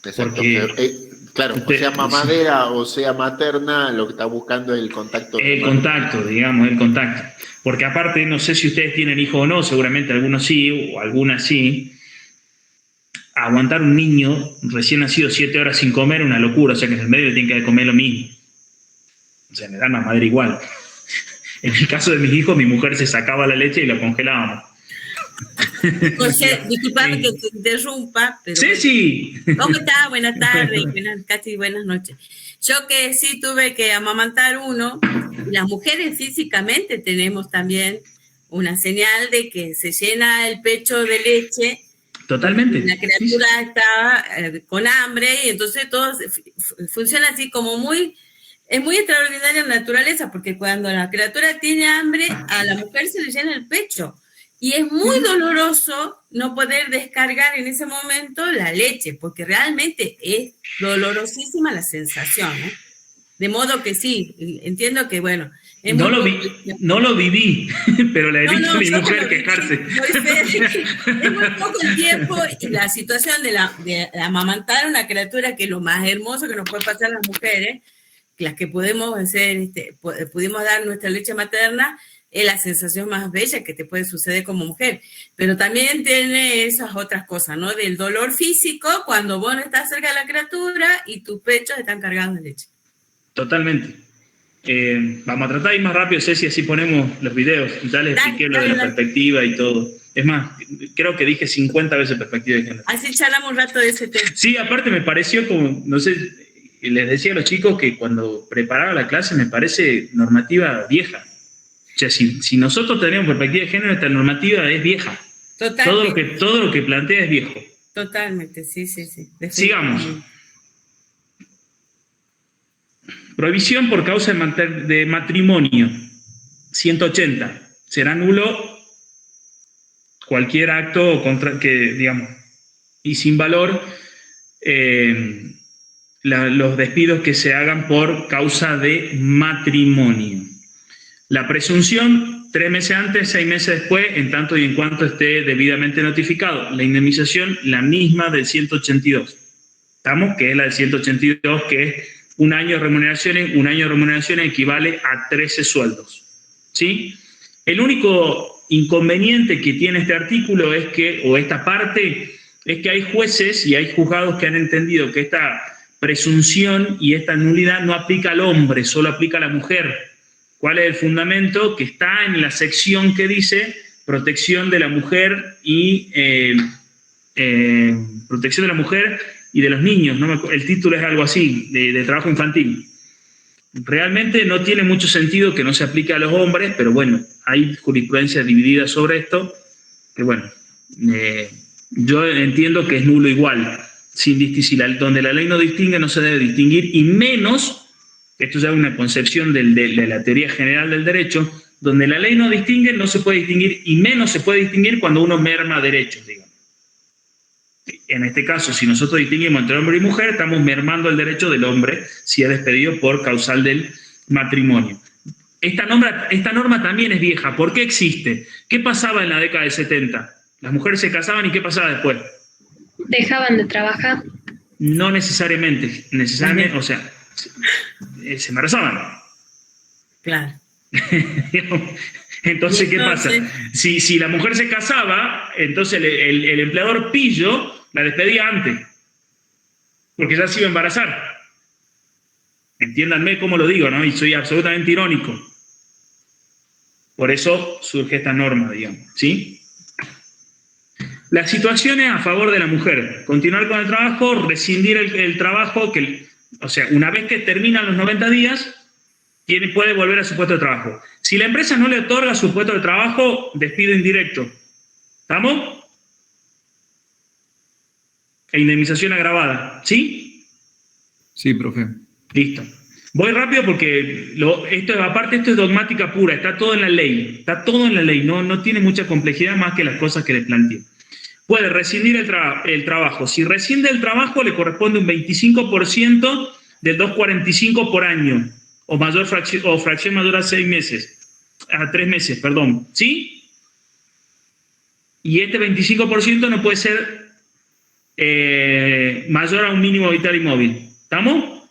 Exacto. Porque, claro, o sea mamadera o sea materna, lo que está buscando es el contacto. El contacto, digamos, el contacto. Porque aparte, no sé si ustedes tienen hijos o no, seguramente algunos sí, o algunas sí. Aguantar un niño recién nacido 7 horas sin comer es una locura, o sea que en el medio le tienen que comer lo mismo. O sea, me dan la madre igual. En el caso de mis hijos, mi mujer se sacaba la leche y la congelábamos. José, disculpame que te interrumpa, pero... Sí. ¿Cómo estás? Buenas tardes, casi buenas noches. Yo que sí tuve que amamantar uno, las mujeres físicamente tenemos también una señal de que se llena el pecho de leche. Totalmente. La criatura estaba con hambre y entonces todo funciona así como es muy extraordinaria la naturaleza, porque cuando la criatura tiene hambre, a la mujer se le llena el pecho. Y es muy doloroso no poder descargar en ese momento la leche, porque realmente es dolorosísima la sensación, ¿eh? De modo que sí, entiendo que, bueno... No lo viví, pero le he visto a mi mujer quejarse. Es muy poco el tiempo y la situación de amamantar a una criatura, que es lo más hermoso que nos puede pasar a las mujeres, las que podemos hacer, pudimos dar nuestra leche materna, es la sensación más bella que te puede suceder como mujer. Pero también tiene esas otras cosas, ¿no? Del dolor físico cuando vos no estás cerca de la criatura y tus pechos están cargados de leche. Totalmente. Vamos a tratar de ir más rápido, Ceci, así ponemos los videos. Ya les expliqué lo de la perspectiva y todo. Es más, creo que dije 50 veces perspectiva de género. Así charlamos un rato de ese tema. Sí, aparte me pareció como, no sé, les decía a los chicos que cuando preparaba la clase me parece normativa vieja. sea, si nosotros tenemos perspectiva de género, esta normativa es vieja. Totalmente. Todo lo que plantea es viejo. Totalmente, sí. Sigamos. Prohibición por causa de matrimonio. 180. Será nulo cualquier acto y sin valor los despidos que se hagan por causa de matrimonio. La presunción, 3 meses antes, 6 meses después, en tanto y en cuanto esté debidamente notificado. La indemnización, la misma del 182. ¿Estamos? Que es la del 182, que es un año de remuneraciones. Un año de remuneraciones equivale a 13 sueldos. ¿Sí? El único inconveniente que tiene este artículo o esta parte, es que hay jueces y hay juzgados que han entendido que esta presunción y esta nulidad no aplica al hombre, solo aplica a la mujer. ¿Cuál es el fundamento? Que está en la sección que dice protección de la mujer y protección de la mujer y de los niños. El título es algo así, de trabajo infantil. Realmente no tiene mucho sentido que no se aplique a los hombres, pero bueno, hay jurisprudencia dividida sobre esto, que bueno, yo entiendo que es nulo igual, donde la ley no distingue, no se debe distinguir, y menos, esto ya es una concepción de la teoría general del derecho, donde la ley no distingue, no se puede distinguir, y menos se puede distinguir cuando uno merma derechos, digamos. En este caso, si nosotros distinguimos entre hombre y mujer, estamos mermando el derecho del hombre si es despedido por causal del matrimonio. Esta norma también es vieja. ¿Por qué existe? ¿Qué pasaba en la década del 70? Las mujeres se casaban y ¿qué pasaba después? Dejaban de trabajar. No necesariamente, o sea, se embarazaban. Claro. Entonces, ¿qué pasa? Si la mujer se casaba, entonces el empleador pillo la despedía antes, porque ya se iba a embarazar. Entiéndanme cómo lo digo, ¿no? Y soy absolutamente irónico. Por eso surge esta norma, digamos, ¿sí? Las situaciones a favor de la mujer. Continuar con el trabajo, rescindir el trabajo, o sea, una vez que terminan los 90 días, puede volver a su puesto de trabajo. Si la empresa no le otorga su puesto de trabajo, despido indirecto. ¿Estamos? E indemnización agravada. ¿Sí? Sí, profe. Listo. Voy rápido porque esto es dogmática pura, está todo en la ley. Está todo en la ley, no tiene mucha complejidad más que las cosas que les planteé. Puede rescindir el trabajo. Si rescinde el trabajo, le corresponde un 25% del 245 por año. O fracción mayor a 3 meses, perdón. ¿Sí? Y este 25% no puede ser mayor a un mínimo vital y móvil. ¿Estamos?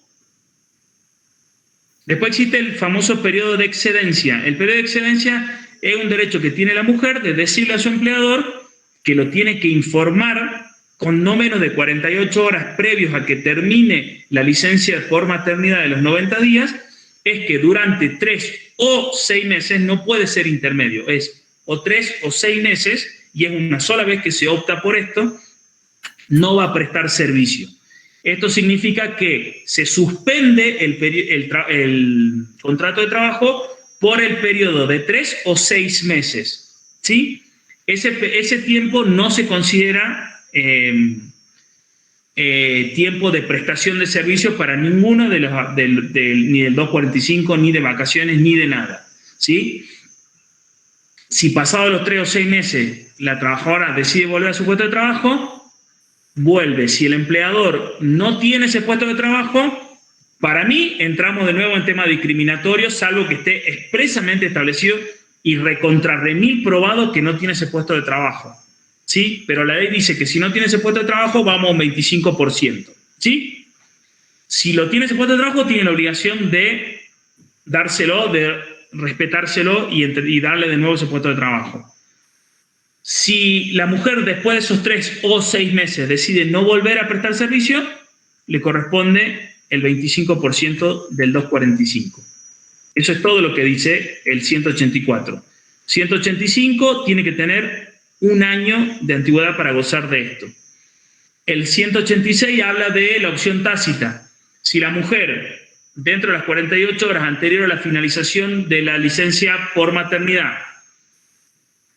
Después existe el famoso periodo de excedencia. El periodo de excedencia es un derecho que tiene la mujer de decirle a su empleador que lo tiene que informar con no menos de 48 horas previos a que termine la licencia por maternidad de los 90 días, es que durante 3 o 6 meses, no puede ser intermedio, es o 3 o 6 meses, y es una sola vez que se opta por esto, no va a prestar servicio. Esto significa que se suspende el contrato de trabajo por el periodo de 3 o 6 meses, ¿sí? Ese tiempo no se considera tiempo de prestación de servicios para ninguno ni del 245, ni de vacaciones, ni de nada, ¿sí? Si pasados los 3 o 6 meses la trabajadora decide volver a su puesto de trabajo, vuelve. Si el empleador no tiene ese puesto de trabajo, para mí entramos de nuevo en tema discriminatorio, salvo que esté expresamente establecido y recontrarremil probado que no tiene ese puesto de trabajo, ¿sí? Pero la ley dice que si no tiene ese puesto de trabajo, vamos a un 25%, ¿sí? Si lo tiene ese puesto de trabajo, tiene la obligación de dárselo, de respetárselo y darle de nuevo ese puesto de trabajo. Si la mujer después de esos 3 o 6 meses decide no volver a prestar servicio, le corresponde el 25% del 245. Eso es todo lo que dice el 184. 185 tiene que tener un año de antigüedad para gozar de esto. El 186 habla de la opción tácita. Si la mujer dentro de las 48 horas anterior a la finalización de la licencia por maternidad,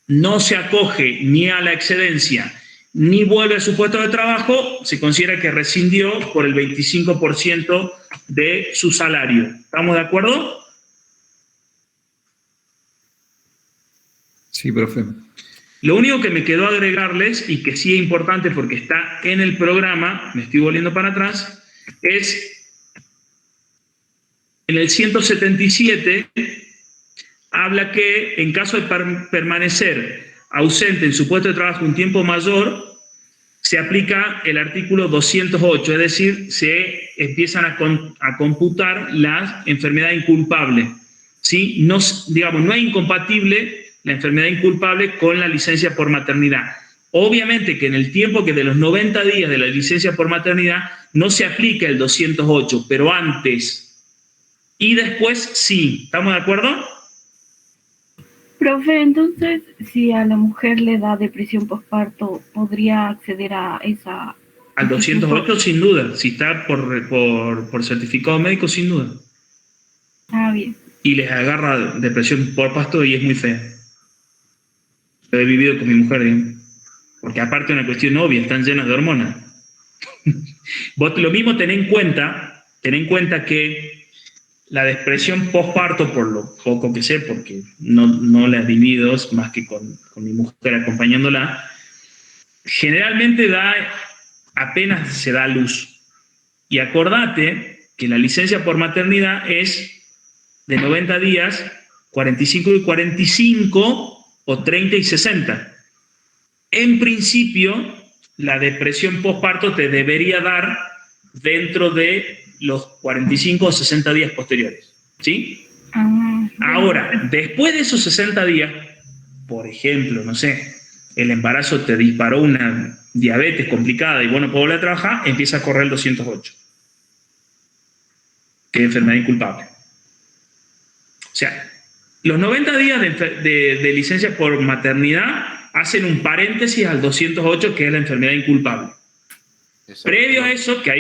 no se acoge ni a la excedencia, ni vuelve a su puesto de trabajo, se considera que rescindió por el 25% de su salario. ¿Estamos de acuerdo? Sí, profe. Lo único que me quedó agregarles, y que sí es importante porque está en el programa, me estoy volviendo para atrás, es en el 177, habla que en caso de permanecer ausente en su puesto de trabajo un tiempo mayor, se aplica el artículo 208, es decir, se empiezan a computar la enfermedad inculpable. ¿Sí? No, digamos, no es incompatible la enfermedad inculpable con la licencia por maternidad. Obviamente que en el tiempo que de los 90 días de la licencia por maternidad no se aplica el 208, pero antes y después sí. ¿Estamos de acuerdo? Profe, entonces, si a la mujer le da depresión postparto, ¿podría acceder a esa...? Al 208 sin duda, si está por certificado médico, sin duda. Ah, bien. Y les agarra depresión postparto y es muy fea. Lo he vivido con mi mujer, ¿eh? Porque aparte es una cuestión obvia, están llenas de hormonas. Vos lo mismo ten en cuenta que la depresión postparto, por lo poco que sé, porque no la divido más que con mi mujer acompañándola, generalmente apenas se da a luz. Y acordate que la licencia por maternidad es de 90 días, 45 y 45 o 30 y 60. En principio, la depresión postparto te debería dar dentro de los 45 o 60 días posteriores. ¿Sí? Ahora, después de esos 60 días, por ejemplo, no sé, el embarazo te disparó una diabetes complicada y vos no podés volver a trabajar, empieza a correr el 208, que es enfermedad inculpable. O sea, los 90 días de licencia por maternidad hacen un paréntesis al 208, que es la enfermedad inculpable. Exacto. Previo a eso, que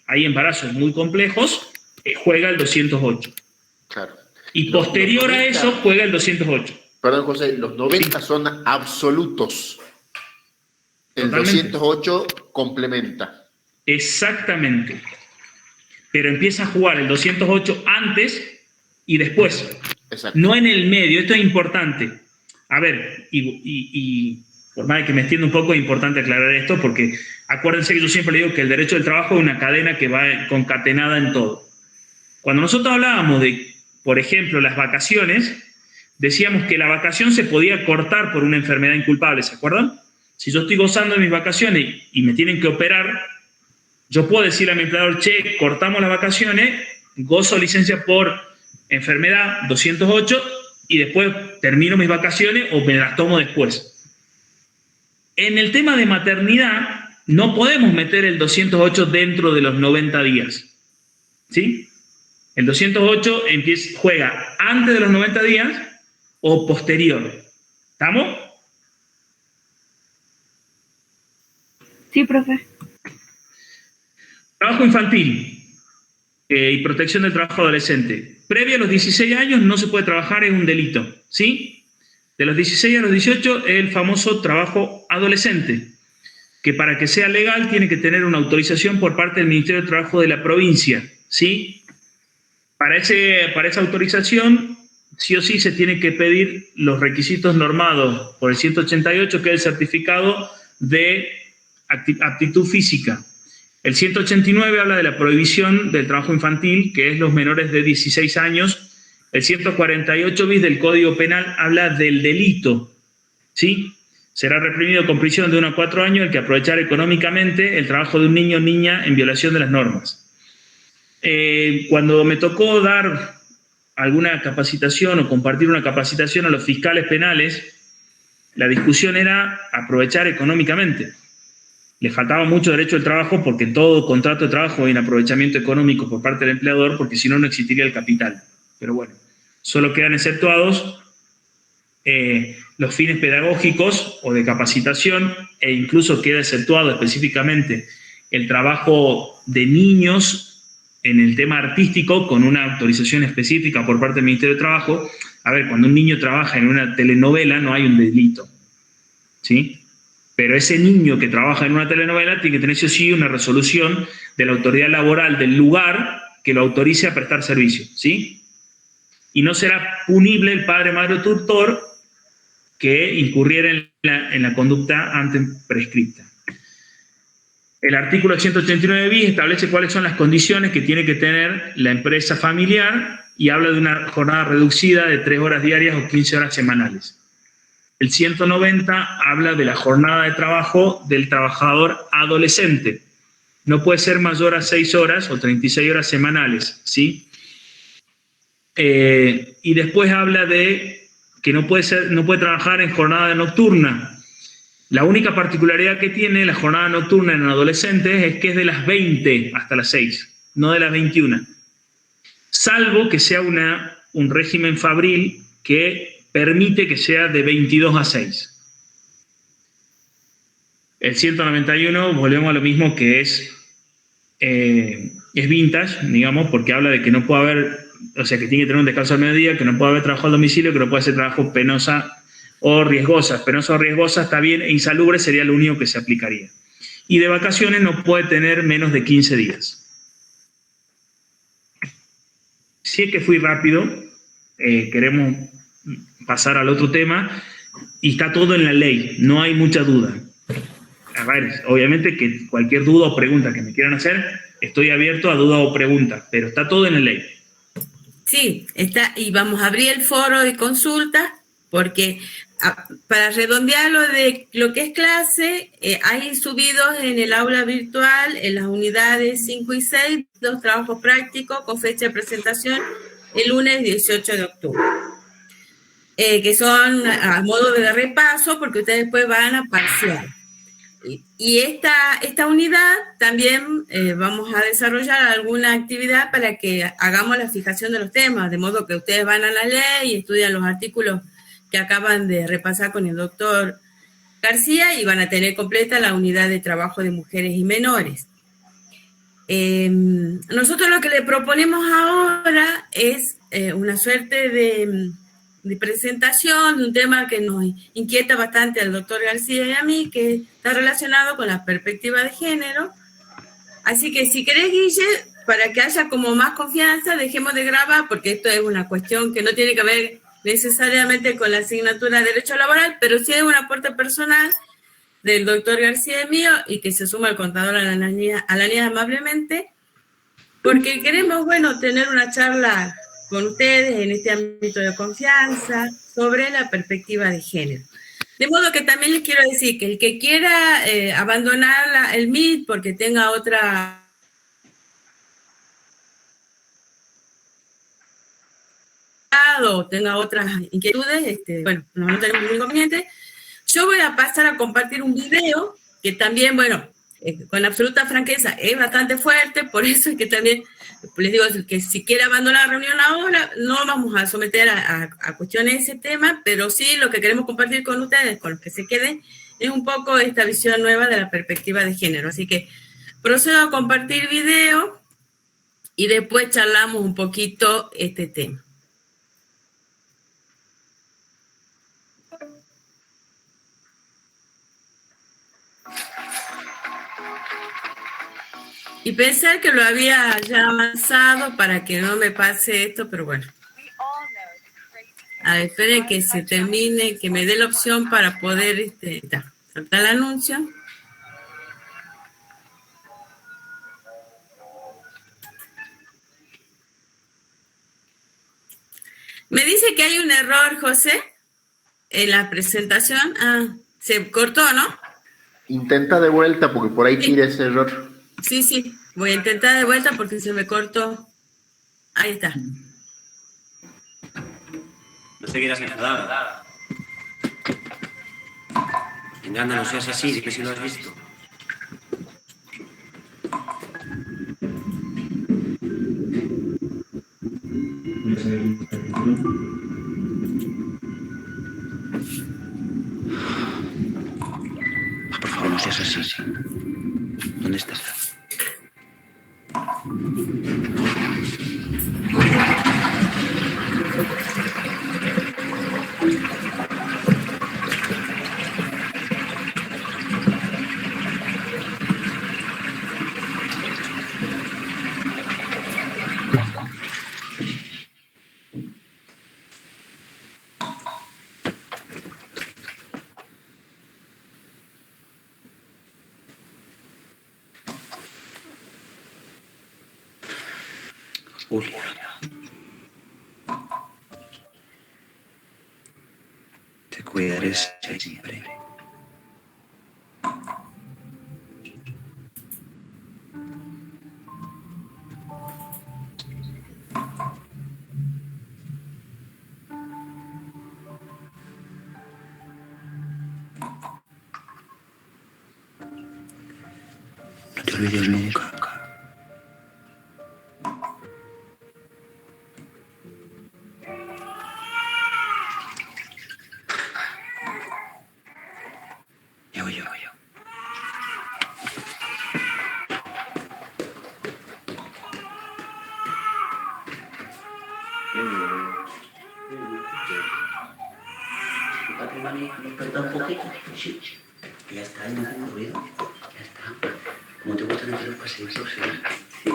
hay embarazos muy complejos, juega el 208. Claro. Y posterior a eso, juega el 208. Perdón, José, los 90 son absolutos. El Totalmente. 208 complementa. Exactamente. Pero empieza a jugar el 208 antes y después. Exacto. No en el medio. Esto es importante. A ver, y por más que me extienda un poco, es importante aclarar esto, porque acuérdense que yo siempre le digo que el derecho del trabajo es una cadena que va concatenada en todo. Cuando nosotros hablábamos de, por ejemplo, las vacaciones, decíamos que la vacación se podía cortar por una enfermedad inculpable, ¿se acuerdan? Si yo estoy gozando de mis vacaciones y me tienen que operar, yo puedo decirle a mi empleador, che, cortamos las vacaciones, gozo licencia por enfermedad 208 y después termino mis vacaciones o me las tomo después. En el tema de maternidad, no podemos meter el 208 dentro de los 90 días. ¿Sí? El 208 juega antes de los 90 días o posterior. ¿Estamos? Sí, profe. Trabajo infantil y protección del trabajo adolescente. Previo a los 16 años no se puede trabajar, es un delito. ¿Sí? De los 16 a los 18 es el famoso trabajo adolescente, que para que sea legal tiene que tener una autorización por parte del Ministerio de Trabajo de la provincia. ¿Sí? Para esa autorización, sí o sí se tiene que pedir los requisitos normados por el 188, que es el certificado de aptitud física. El 189 habla de la prohibición del trabajo infantil, que es los menores de 16 años. El 148 bis del Código Penal habla del delito. ¿Sí? Será reprimido con prisión de 1 a 4 años el que aprovechar económicamente el trabajo de un niño o niña en violación de las normas. Cuando me tocó dar alguna capacitación o compartir una capacitación a los fiscales penales, la discusión era aprovechar económicamente. Le faltaba mucho derecho al trabajo porque en todo contrato de trabajo hay un aprovechamiento económico por parte del empleador, porque si no, no existiría el capital. Pero bueno, solo quedan exceptuados los fines pedagógicos o de capacitación, e incluso queda exceptuado específicamente el trabajo de niños en el tema artístico, con una autorización específica por parte del Ministerio de Trabajo. A ver, cuando un niño trabaja en una telenovela no hay un delito, ¿sí? Pero ese niño que trabaja en una telenovela tiene que tener sí o sí una resolución de la autoridad laboral del lugar que lo autorice a prestar servicio, ¿sí? Y no será punible el padre, madre o tutor que incurriera en la conducta antes prescripta. El artículo 189 bis establece cuáles son las condiciones que tiene que tener la empresa familiar y habla de una jornada reducida de 3 horas diarias o 15 horas semanales. El 190 habla de la jornada de trabajo del trabajador adolescente. No puede ser mayor a 6 horas o 36 horas semanales, ¿sí? Y después habla de que no puede trabajar en jornada nocturna. La única particularidad que tiene la jornada nocturna en adolescentes es que es de las 20 hasta las 6, no de las 21. Salvo que sea un régimen fabril que permite que sea de 22 a 6. El 191, volvemos a lo mismo, que es vintage, digamos, porque habla de que no puede haber, o sea, que tiene que tener un descanso al mediodía, que no puede haber trabajo al domicilio, que no puede hacer trabajo penosa o riesgosa. Penosa o riesgosa está bien, e insalubre sería lo único que se aplicaría. Y de vacaciones no puede tener menos de 15 días. Si es que fui rápido, queremos pasar al otro tema, y está todo en la ley, no hay mucha duda. A ver, obviamente que cualquier duda o pregunta que me quieran hacer, estoy abierto a duda o pregunta, pero está todo en la ley. Sí, está, y vamos a abrir el foro de consulta, porque para redondear lo de lo que es clase, hay subidos en el aula virtual, en las unidades 5 y 6, 2 trabajos prácticos con fecha de presentación el lunes 18 de octubre. Que son a modo de repaso, porque ustedes después van a parcial. Y esta unidad también vamos a desarrollar alguna actividad para que hagamos la fijación de los temas, de modo que ustedes van a la ley y estudian los artículos que acaban de repasar con el doctor García y van a tener completa la unidad de trabajo de mujeres y menores. Nosotros lo que le proponemos ahora es una suerte de presentación de un tema que nos inquieta bastante al doctor García y a mí, que está relacionado con la perspectiva de género. Así que si querés, Guille, para que haya como más confianza, dejemos de grabar, porque esto es una cuestión que no tiene que ver necesariamente con la asignatura de Derecho Laboral, pero sí es un aporte personal del doctor García y mío, y que se suma el contador a la niña amablemente, porque queremos, bueno, tener una charla con ustedes en este ámbito de confianza sobre la perspectiva de género. De modo que también les quiero decir que el que quiera abandonar el Meet porque tenga otra o tenga otras inquietudes, bueno, no tenemos ningún inconveniente. Yo voy a pasar a compartir un video que también, bueno, con absoluta franqueza es bastante fuerte, por eso es que también les digo que si quiere abandonar la reunión ahora, no vamos a someter a cuestiones de ese tema, pero sí lo que queremos compartir con ustedes, con los que se queden, es un poco esta visión nueva de la perspectiva de género. Así que procedo a compartir video y después charlamos un poquito este tema. Y pensar que lo había ya avanzado para que no me pase esto, pero bueno. A ver, esperen que se termine, que me dé la opción para poder saltar el anuncio. Me dice que hay un error, José, en la presentación. Ah, se cortó, ¿no? Intenta de vuelta porque por ahí tira ese error. Sí, voy a intentar de vuelta porque se me cortó. Ahí está. No te quieras enfadar, ¿verdad? En anda, no seas así, sí que si lo has visto. Por favor, no seas así. ¿Dónde estás? Julia. Te cuidaré siempre. No te olvides nunca. Yo. Perdón, un poquito. Sí. Ya está, no hace ruido. Ya está. ¿Cómo te gustan hacer los paseitos? Sí.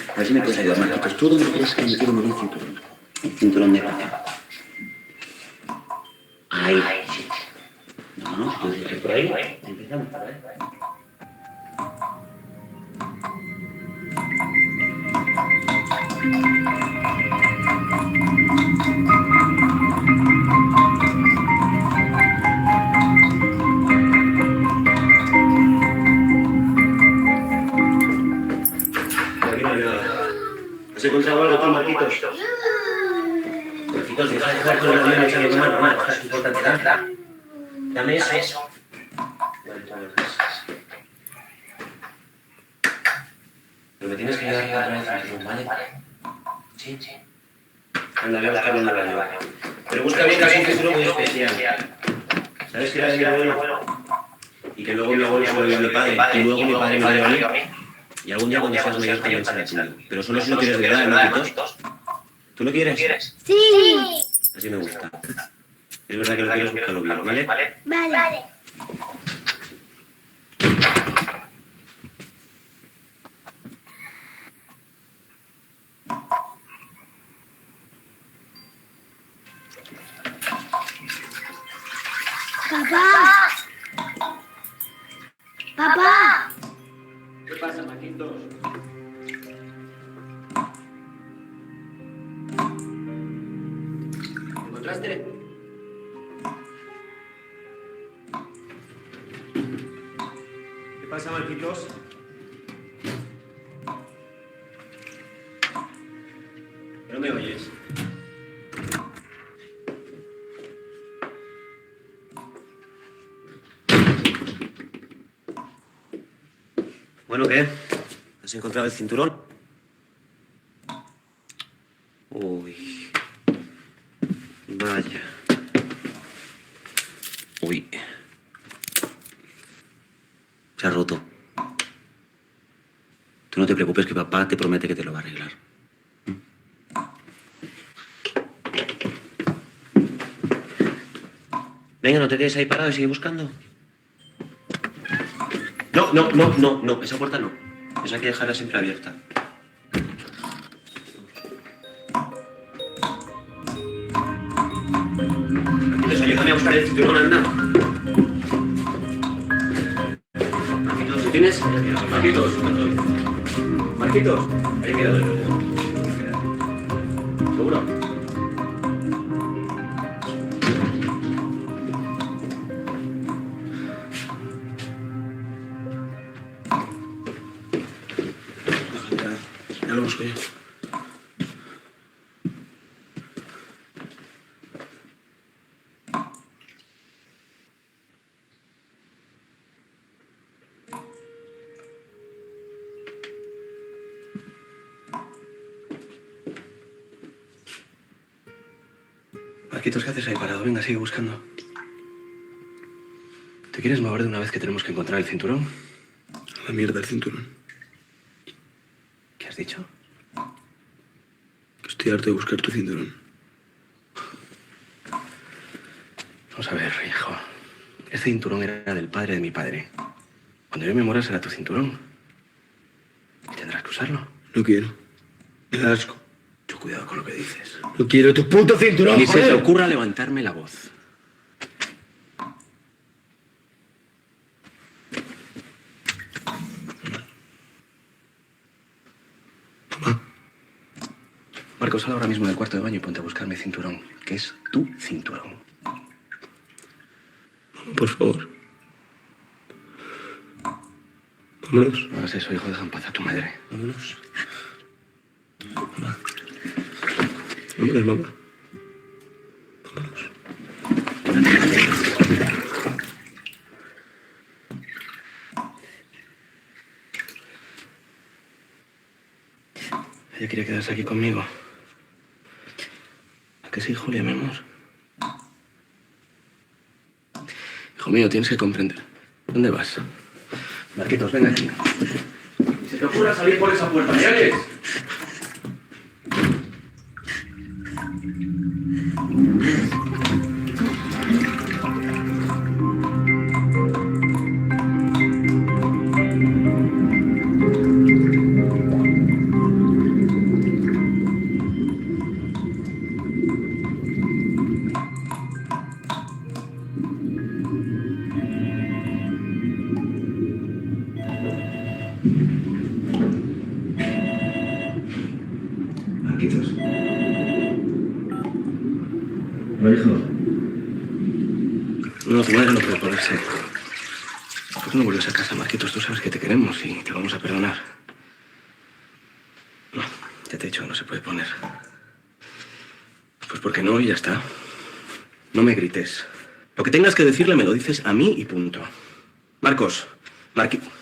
A ver si me puedes ayudar, Marquitos. ¿Tú dónde crees que me quiero mover el cinturón? El cinturón de pata. Ahí. Sí. No, tú dices que por ahí. Empezamos por ahí. ¿Has encontrado algo tú, Marquitos? Marquitos, deja de jugar con el avión y echarle mano, hermano. Es importante, dame eso. Vale, toma. Pero me tienes que ayudar a otra vez al cinturón, ¿vale? Sí. Anda, voy a buscarlo en el baño. Pero busca bien que es un cinturón muy especial. ¿Sabes que era de mi abuelo? Y que luego mi abuelo se lo dio a mi padre. Y luego mi padre me lo dio a mí. Y algún día cuando seas mayor también será tuyo. Pero solo si lo quieres de verdad, ¿no, Marquitos? ¿Tú lo quieres? Sí. Así me gusta. Es verdad que lo quieres, búscalo bien, ¿vale? Vale. Papá. ¿Qué pasa, Marquitos? ¿Lo encontraste? ¿Qué pasa, Marquitos? ¿No me oyes? Bueno, ¿qué? ¿Has encontrado el cinturón? Uy. Vaya. Uy. Se ha roto. Tú no te preocupes que papá te promete que te lo va a arreglar. Venga, no te quedes ahí parado y sigue buscando. No, esa puerta no. Esa hay que dejarla siempre abierta. Marquitos, ayúdame a buscar el cinturón, anda. Marquitos, ¿lo tienes? Marquitos, ahí queda. ¿Seguro? Ya lo busco yo. Marquitos, ¿qué haces ahí parado? Venga, sigue buscando. ¿Te quieres mover de una vez que tenemos que encontrar el cinturón? A la mierda el cinturón. ¿Qué has dicho? Que estoy harto de buscar tu cinturón. Vamos a ver, hijo. Este cinturón era del padre de mi padre. Cuando yo me muera será tu cinturón. Y tendrás que usarlo. No quiero. Me da asco. Tú cuidado con lo que dices. No quiero tu puto cinturón, Ni joder. Se te ocurra levantarme la voz. Marcos, sal ahora mismo del cuarto de baño y ponte a buscar mi cinturón, que es tu cinturón. Por favor. Vámonos. No hagas eso, hijo, deja en paz a tu madre. Vámonos. Mamá. Vámonos, mamá. Vámonos. Ella quería quedarse aquí conmigo. ¿A que sí, Julia, mi amor? Hijo mío, tienes que comprender. ¿Dónde vas? Marquitos, ven aquí. Se te ocurra salir por esa puerta, ¿me oyes? Marquitos. No, hijo. No, tu madre no puede ponerse. ¿Por qué no vuelves a casa, Marquitos? Tú sabes que te queremos y te vamos a perdonar. No, ya te he dicho que no se puede poner. Pues porque no y ya está. No me grites. Lo que tengas que decirle me lo dices a mí y punto. Marcos, Mierda.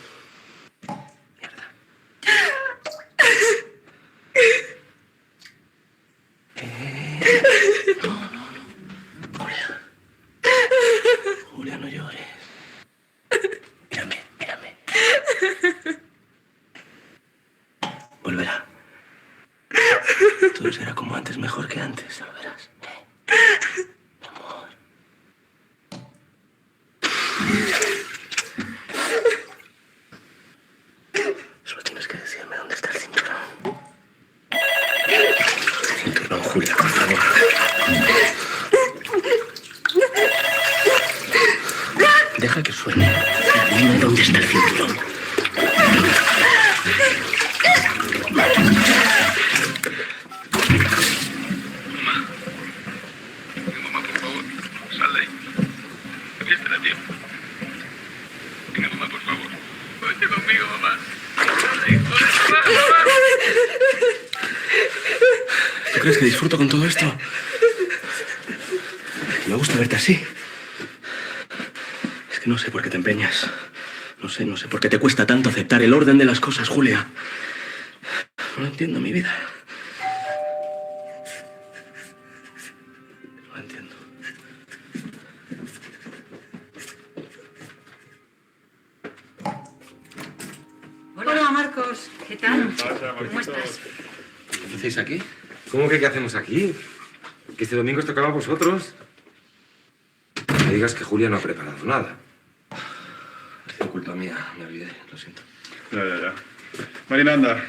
Julia, no llores. Mírame. Volverá. Todo será como antes, mejor que antes, ya lo verás. Mi amor. Solo tienes que decirme dónde está el cinturón. Cinturón, Julia, por favor. Deja que suene. Dime dónde está el cinturón. Mamá, por favor, sal de ahí. Todavía estará tiempo. Venga, mamá, por favor. Vete conmigo, mamá. Sal de ahí, mamá. ¿Tú crees que disfruto con todo esto? Me gusta verte así. Es que no sé por qué te empeñas. No sé por qué te cuesta tanto aceptar el orden de las cosas, Julia. No lo entiendo, mi vida. No lo entiendo. Hola, Marcos. ¿Qué tal? ¿Cómo estás? ¿Qué hacéis aquí? ¿Cómo que qué hacemos aquí? Que este domingo os tocaba a vosotros. No me digas que Julia no ha preparado nada. Ha sido culpa mía, me olvidé, lo siento. Ya. Marina, anda.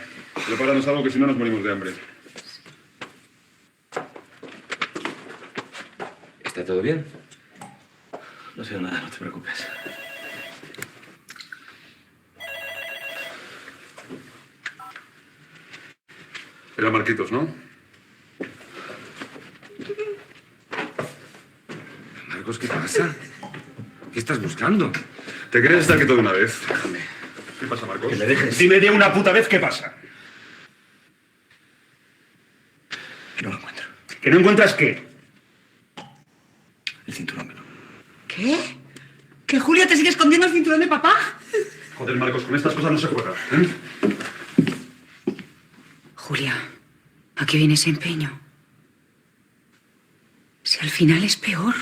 Prepáranos algo que si no nos morimos de hambre. ¿Está todo bien? No sé nada, no te preocupes. Era Marquitos, ¿no? Marcos, ¿qué pasa? ¿Qué estás buscando? ¿Te quieres estar quieto de una vez? Déjame. ¿Qué pasa, Marcos? Que me dejes. Dime de una puta vez qué pasa. Que no lo encuentro. ¿Que no encuentras qué? El cinturón, pero... ¿Qué? ¿Que Julia te sigue escondiendo el cinturón de papá? Joder, Marcos, con estas cosas no se juega, ¿eh? Julia, ¿a qué viene ese empeño? Si al final es peor.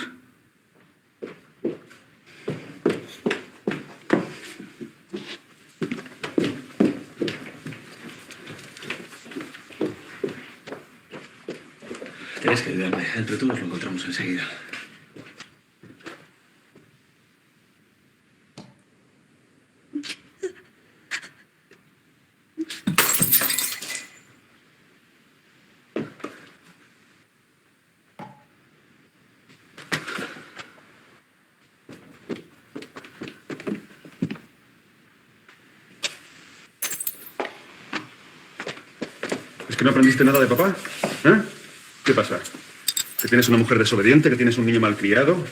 Tienes que ayudarme. El pretú nos lo encontramos enseguida. ¿Es que no aprendiste nada de papá? ¿Eh? ¿Qué pasa? ¿Que tienes una mujer desobediente? ¿Que tienes un niño malcriado?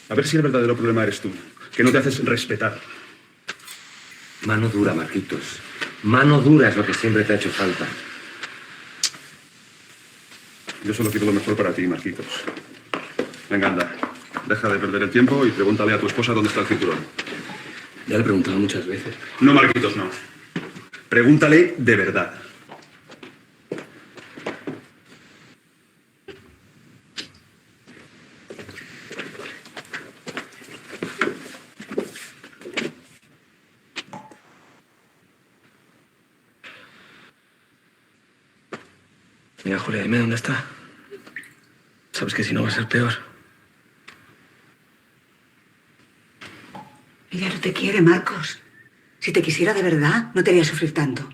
A ver si el verdadero problema eres tú, que no te haces respetar. Mano dura, Marquitos. Mano dura es lo que siempre te ha hecho falta. Yo solo quiero lo mejor para ti, Marquitos. Venga, anda. Deja de perder el tiempo y pregúntale a tu esposa dónde está el cinturón. Ya le he preguntado muchas veces. No, Marquitos, no. Pregúntale de verdad. Mira, Julia, dime dónde está. Sabes que si no va a ser peor. Ella no te quiere, Marcos. Si te quisiera de verdad, no te haría sufrir tanto.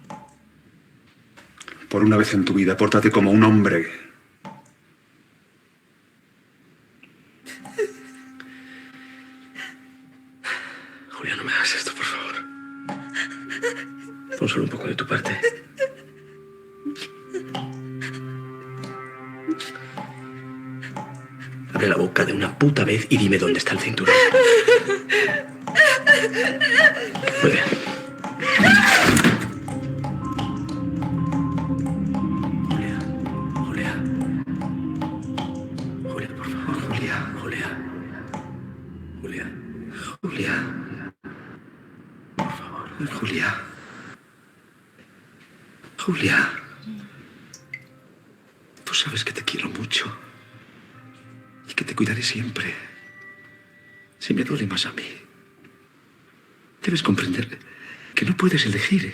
Por una vez en tu vida, pórtate como un hombre. Julia, no me hagas esto, por favor. Pon solo un poco de tu parte. Abre la boca de una puta vez y dime dónde está el cinturón. Muy bien. Julia. Julia, por favor. Julia. Por favor. Julia. Tú sabes que te quiero mucho. Y que te cuidaré siempre. Si me duele más a mí. Debes comprender que no puedes elegir.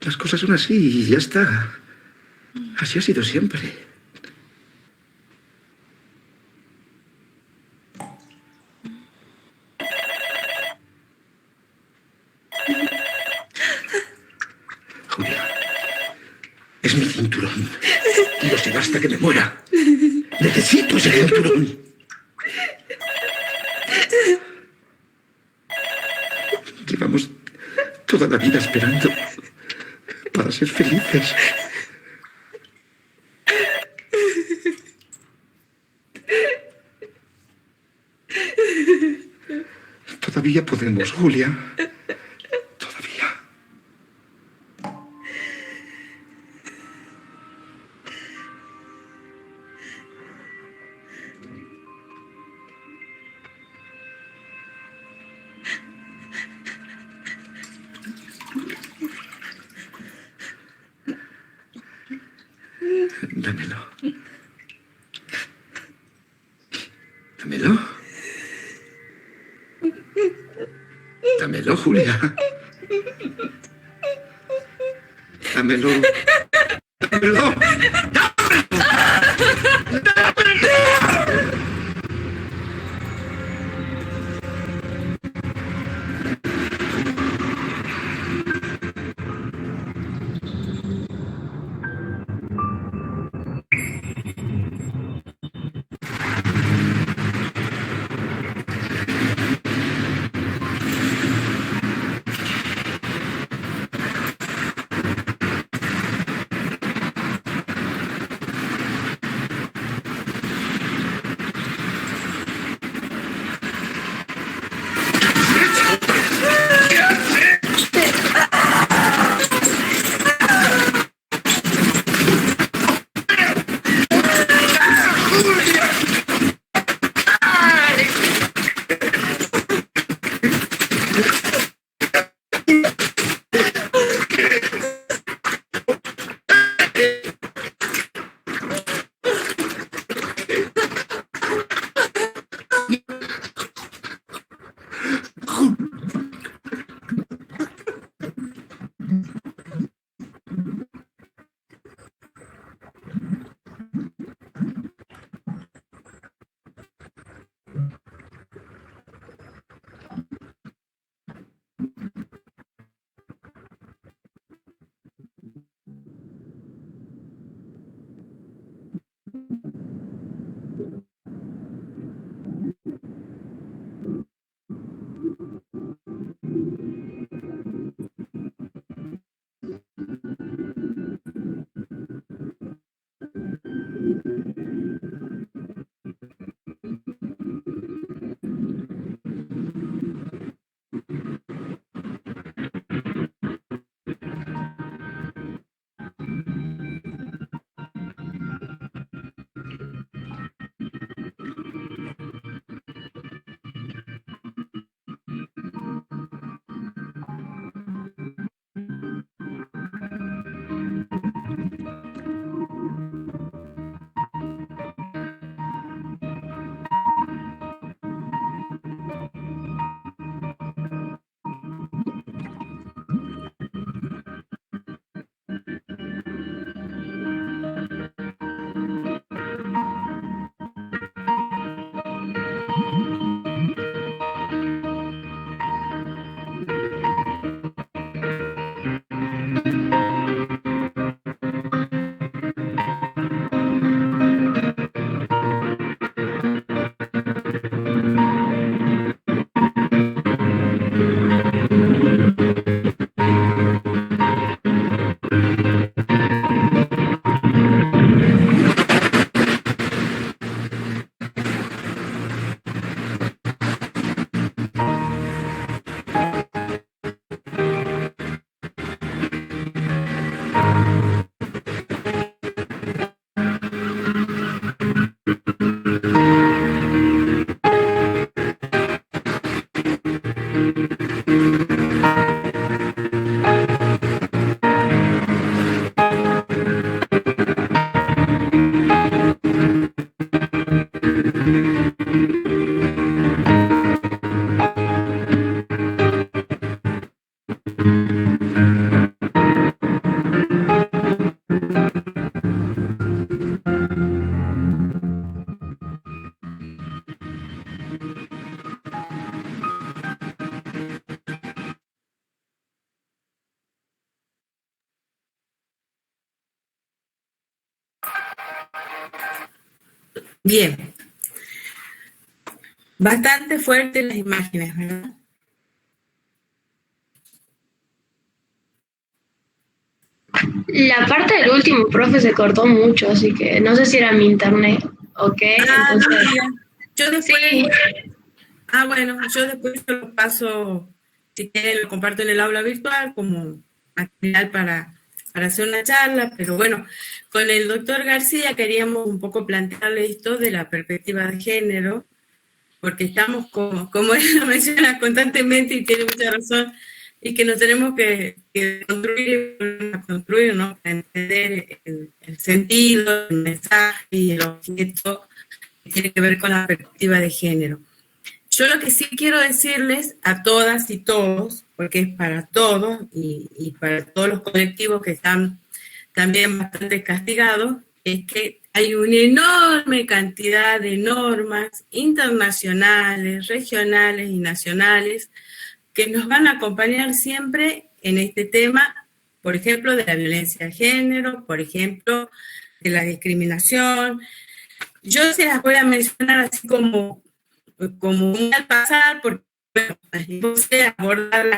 Las cosas son así y ya está. Así ha sido siempre. Julia, es mi cinturón. Y lo será hasta que me muera. Necesito ese cinturón. Llevamos toda la vida esperando para ser felices. Todavía podemos, Julia. Todavía. Dámelo. Dámelo. Dámelo, Julia. Dámelo. Dámelo. Bien. Bastante fuertes las imágenes, ¿verdad? La parte del último, profe, se cortó mucho, así que no sé si era mi internet o qué. Entonces, yo después... sí. Bueno, yo después te lo paso, si quieren lo comparto en el aula virtual como material para hacer una charla, pero bueno, con el doctor García queríamos un poco plantearle esto de la perspectiva de género, porque estamos, como él lo menciona constantemente y tiene mucha razón, y que nos tenemos que construir, ¿no? Para entender el sentido, el mensaje y el objeto que tiene que ver con la perspectiva de género. Yo lo que sí quiero decirles a todas y todos, porque es para todos y para todos los colectivos que están también bastante castigados, es que hay una enorme cantidad de normas internacionales, regionales y nacionales que nos van a acompañar siempre en este tema, por ejemplo, de la violencia de género, por ejemplo, de la discriminación. Yo se las voy a mencionar así como un al pasar, porque bueno, no sé abordar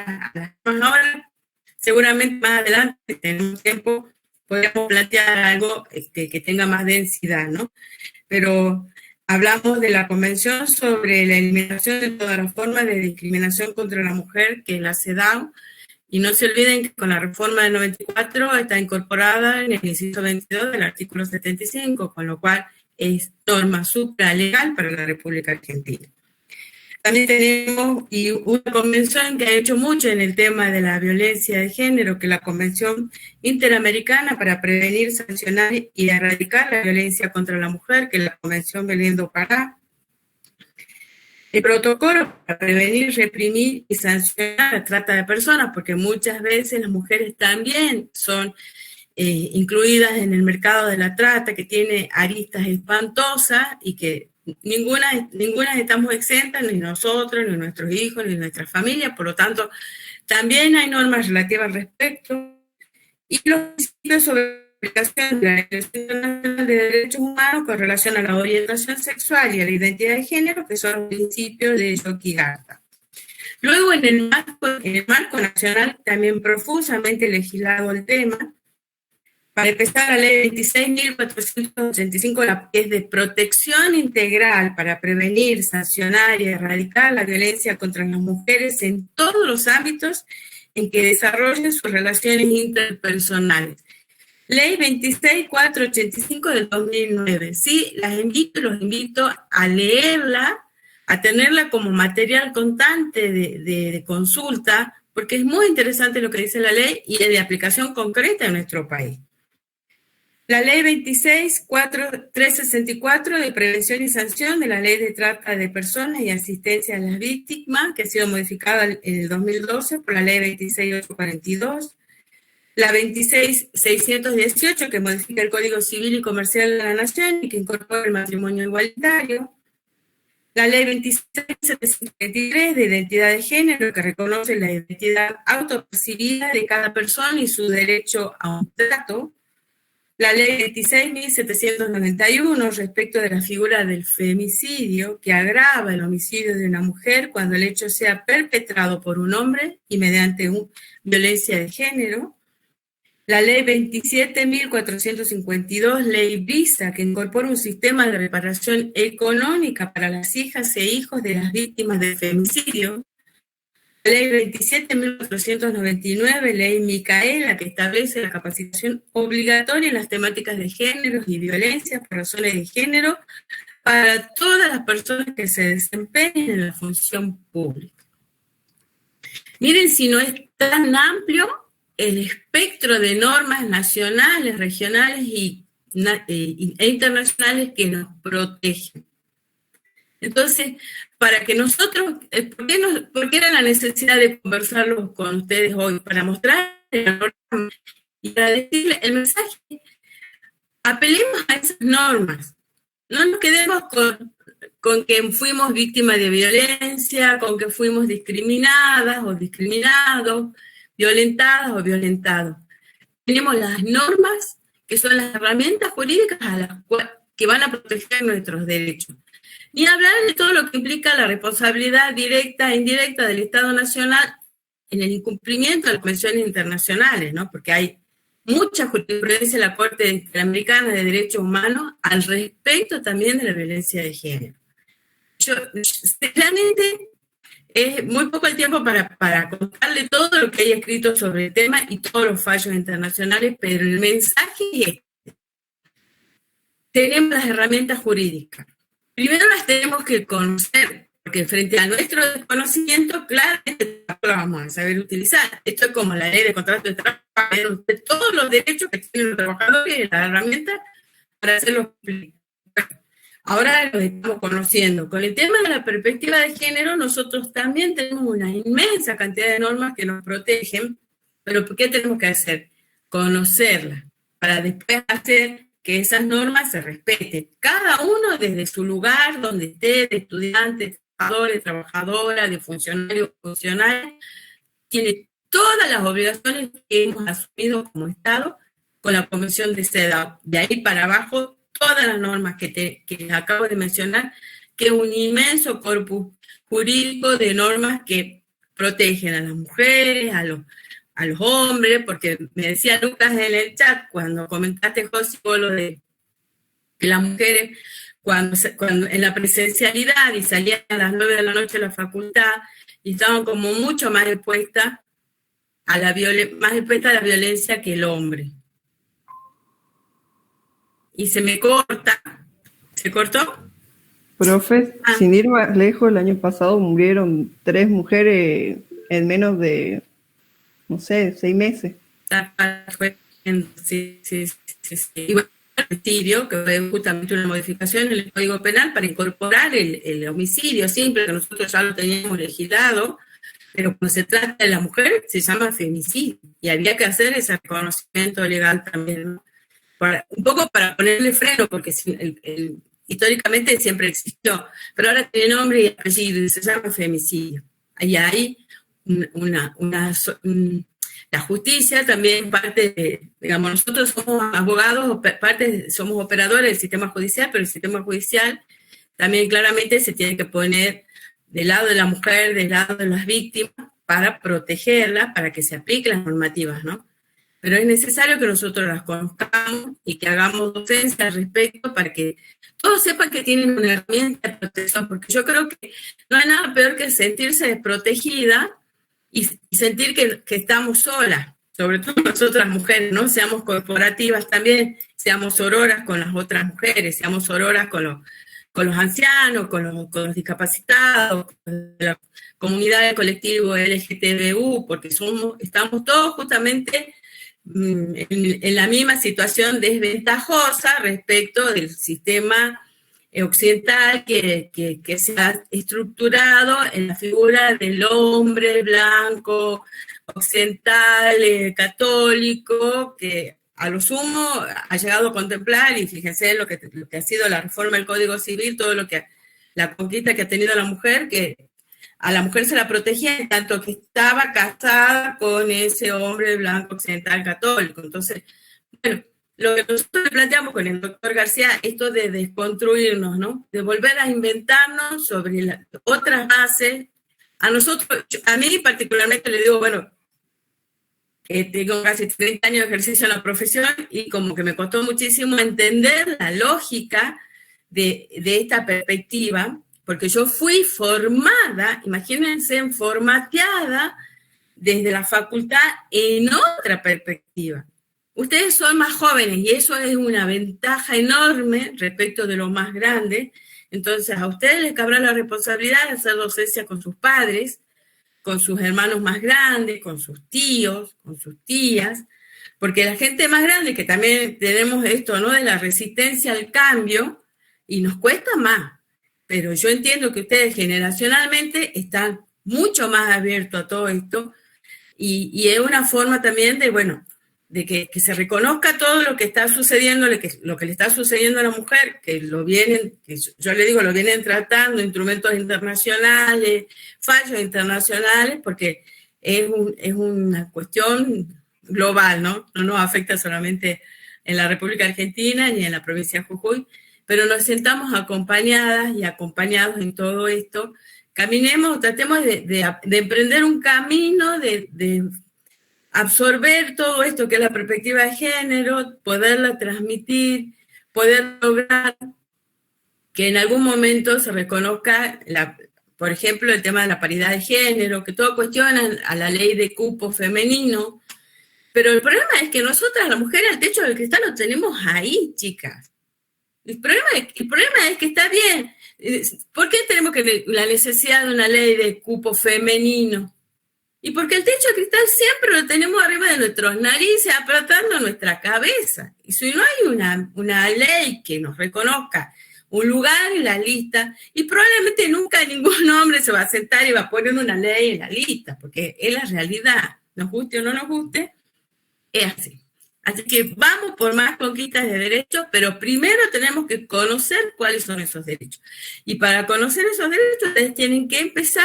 ahora, seguramente más adelante, si tenemos tiempo, podemos plantear algo que tenga más densidad, ¿no? Pero hablamos de la Convención sobre la eliminación de todas las formas de discriminación contra la mujer, que es la CEDAW, y no se olviden que con la reforma del 94 está incorporada en el inciso 22 del artículo 75, con lo cual es norma supralegal para la República Argentina. También tenemos una convención que ha hecho mucho en el tema de la violencia de género, que es la Convención Interamericana para Prevenir, Sancionar y Erradicar la Violencia contra la Mujer, que es la Convención Belén do Pará. El protocolo para prevenir, reprimir y sancionar la trata de personas, porque muchas veces las mujeres también son incluidas en el mercado de la trata, que tiene aristas espantosas y que ninguna estamos exentas, ni nosotros, ni nuestros hijos, ni nuestras familias, por lo tanto, también hay normas relativas al respecto, y los principios sobre la aplicación de la Declaración Internacional de Derechos Humanos con relación a la orientación sexual y a la identidad de género, que son los principios de Yogyakarta. Luego, en el marco nacional, también profusamente legislado el tema. Para empezar, la ley 26.485, que es de protección integral para prevenir, sancionar y erradicar la violencia contra las mujeres en todos los ámbitos en que desarrollen sus relaciones interpersonales. Ley 26.485 del 2009. Sí, los invito a leerla, a tenerla como material constante de consulta, porque es muy interesante lo que dice la ley y es de aplicación concreta en nuestro país. La ley 26.364 de prevención y sanción de la ley de trata de personas y asistencia a las víctimas, que ha sido modificada en el 2012 por la ley 26.842. La 26.618, que modifica el Código Civil y Comercial de la Nación y que incorpora el matrimonio igualitario. La ley 26.723 de identidad de género, que reconoce la identidad autopercibida de cada persona y su derecho a un trato. La ley 26.791 respecto de la figura del femicidio, que agrava el homicidio de una mujer cuando el hecho sea perpetrado por un hombre y mediante violencia de género. La ley 27.452, ley Visa, que incorpora un sistema de reparación económica para las hijas e hijos de las víctimas de femicidio. La ley 27.499, ley Micaela, que establece la capacitación obligatoria en las temáticas de género y violencia por razones de género para todas las personas que se desempeñen en la función pública. Miren si no es tan amplio el espectro de normas nacionales, regionales e internacionales que nos protegen. Entonces, para que nosotros, ¿por qué era la necesidad de conversarlo con ustedes hoy? Para mostrar y para decirles el mensaje. Apelemos a esas normas. No nos quedemos con que fuimos víctimas de violencia, con que fuimos discriminadas o discriminados, violentadas o violentados. Tenemos las normas, que son las herramientas jurídicas que van a proteger nuestros derechos. Ni hablar de todo lo que implica la responsabilidad directa e indirecta del Estado Nacional en el incumplimiento de las convenciones internacionales, ¿no? Porque hay mucha jurisprudencia en la Corte Interamericana de Derechos Humanos al respecto también de la violencia de género. Realmente es muy poco el tiempo para contarle todo lo que hay escrito sobre el tema y todos los fallos internacionales, pero el mensaje es: tenemos las herramientas jurídicas. Primero las tenemos que conocer, porque frente a nuestro desconocimiento, claramente lo vamos a saber utilizar. Esto es como la ley de contrato de trabajo, de todos los derechos que tienen los trabajadores y las herramientas para hacerlo cumplir. Ahora lo estamos conociendo. Con el tema de la perspectiva de género, nosotros también tenemos una inmensa cantidad de normas que nos protegen, pero ¿qué tenemos que hacer? Conocerlas, para después hacer que esas normas se respeten. Cada uno desde su lugar, donde esté, de estudiante, de trabajador, de trabajadora, de funcionario, funcionaria, tiene todas las obligaciones que hemos asumido como Estado con la Convención de CEDAW. De ahí para abajo, todas las normas que acabo de mencionar, que es un inmenso corpus jurídico de normas que protegen a las mujeres, a los hombres, porque me decía Lucas en el chat, cuando comentaste, José, lo de que las mujeres, cuando en la presencialidad y salían a las 9 de la noche a la facultad, y estaban como mucho más expuestas a la violencia que el hombre. Y se me corta. ¿Se cortó? Profe, sin ir más lejos, el año pasado murieron 3 mujeres en menos de, no sé, 6 meses. Sí. Y bueno, el homicidio, que fue justamente una modificación en el Código Penal para incorporar el homicidio simple, que nosotros ya lo teníamos legislado, pero cuando se trata de la mujer se llama femicidio, y había que hacer ese reconocimiento legal también, ¿no? Un poco para ponerle freno, porque históricamente siempre existió, pero ahora tiene nombre y apellido y se llama femicidio. Ahí hay la justicia también parte de, digamos, nosotros somos abogados, somos operadores del sistema judicial, pero el sistema judicial también claramente se tiene que poner del lado de la mujer, del lado de las víctimas, para protegerla, para que se apliquen las normativas, ¿no? Pero es necesario que nosotros las conozcamos y que hagamos docencia al respecto para que todos sepan que tienen una herramienta de protección, porque yo creo que no hay nada peor que sentirse desprotegida y sentir que estamos solas, sobre todo nosotras mujeres, ¿no? Seamos corporativas también, seamos sororas con las otras mujeres, seamos sororas con los ancianos, con los discapacitados, con la comunidad del colectivo LGTBU, porque estamos todos justamente en la misma situación desventajosa respecto del sistema occidental que se ha estructurado en la figura del hombre blanco, occidental, católico, que a lo sumo ha llegado a contemplar, y fíjense lo que ha sido la reforma del Código Civil, todo lo que la conquista que ha tenido la mujer, que a la mujer se la protegía en tanto que estaba casada con ese hombre blanco occidental católico. Entonces, bueno, lo que nosotros planteamos con el doctor García, esto de desconstruirnos, ¿no? De volver a inventarnos sobre otras bases. A nosotros, a mí particularmente le digo, bueno, tengo casi 30 años de ejercicio en la profesión y como que me costó muchísimo entender la lógica de esta perspectiva, porque yo fui formada, imagínense, formateada desde la facultad en otra perspectiva. Ustedes son más jóvenes y eso es una ventaja enorme respecto de los más grandes. Entonces a ustedes les cabrá la responsabilidad de hacer docencia con sus padres, con sus hermanos más grandes, con sus tíos, con sus tías, porque la gente más grande, que también tenemos esto, ¿no?, de la resistencia al cambio, y nos cuesta más, pero yo entiendo que ustedes generacionalmente están mucho más abiertos a todo esto, y es una forma también de, bueno, de que se reconozca todo lo que está sucediendo, lo que le está sucediendo a la mujer, que yo le digo, lo vienen tratando instrumentos internacionales, fallos internacionales, porque es una cuestión global, ¿no? No nos afecta solamente en la República Argentina ni en la provincia de Jujuy, pero nos sentamos acompañadas y acompañados en todo esto. Caminemos, tratemos de emprender un camino, de absorber todo esto que es la perspectiva de género, poderla transmitir, poder lograr que en algún momento se reconozca, por ejemplo, el tema de la paridad de género, que todo cuestiona a la ley de cupo femenino, pero el problema es que nosotras, las mujeres, el techo del cristal lo tenemos ahí, chicas. El problema es que está bien. ¿Por qué tenemos la necesidad de una ley de cupo femenino? Y porque el techo de cristal siempre lo tenemos arriba de nuestras narices, apretando nuestra cabeza. Y si no hay una ley que nos reconozca un lugar en la lista, y probablemente nunca ningún hombre se va a sentar y va a poner una ley en la lista, porque es la realidad, nos guste o no nos guste, es así. Así que vamos por más conquistas de derechos, pero primero tenemos que conocer cuáles son esos derechos. Y para conocer esos derechos, ustedes tienen que empezar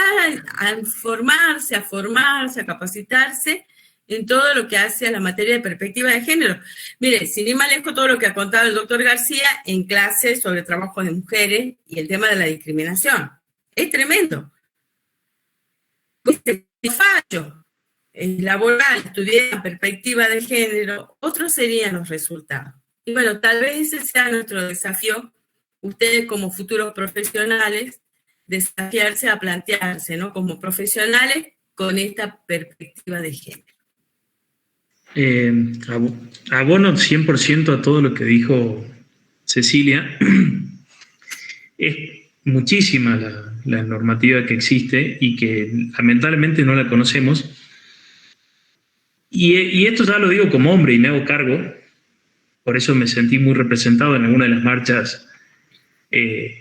a formarse, a capacitarse en todo lo que hace a la materia de perspectiva de género. Mire, sin ir más lejos, todo lo que ha contado el doctor García en clases sobre trabajo de mujeres y el tema de la discriminación. Es tremendo. Este fallo laboral, estudiar perspectiva de género, otros serían los resultados. Y bueno, tal vez ese sea nuestro desafío, ustedes como futuros profesionales, desafiarse a plantearse, ¿no? Como profesionales con esta perspectiva de género. Abono 100% a todo lo que dijo Cecilia. Es muchísima la normativa que existe y que lamentablemente no la conocemos. Y esto ya lo digo como hombre y me hago cargo, por eso me sentí muy representado en alguna de las marchas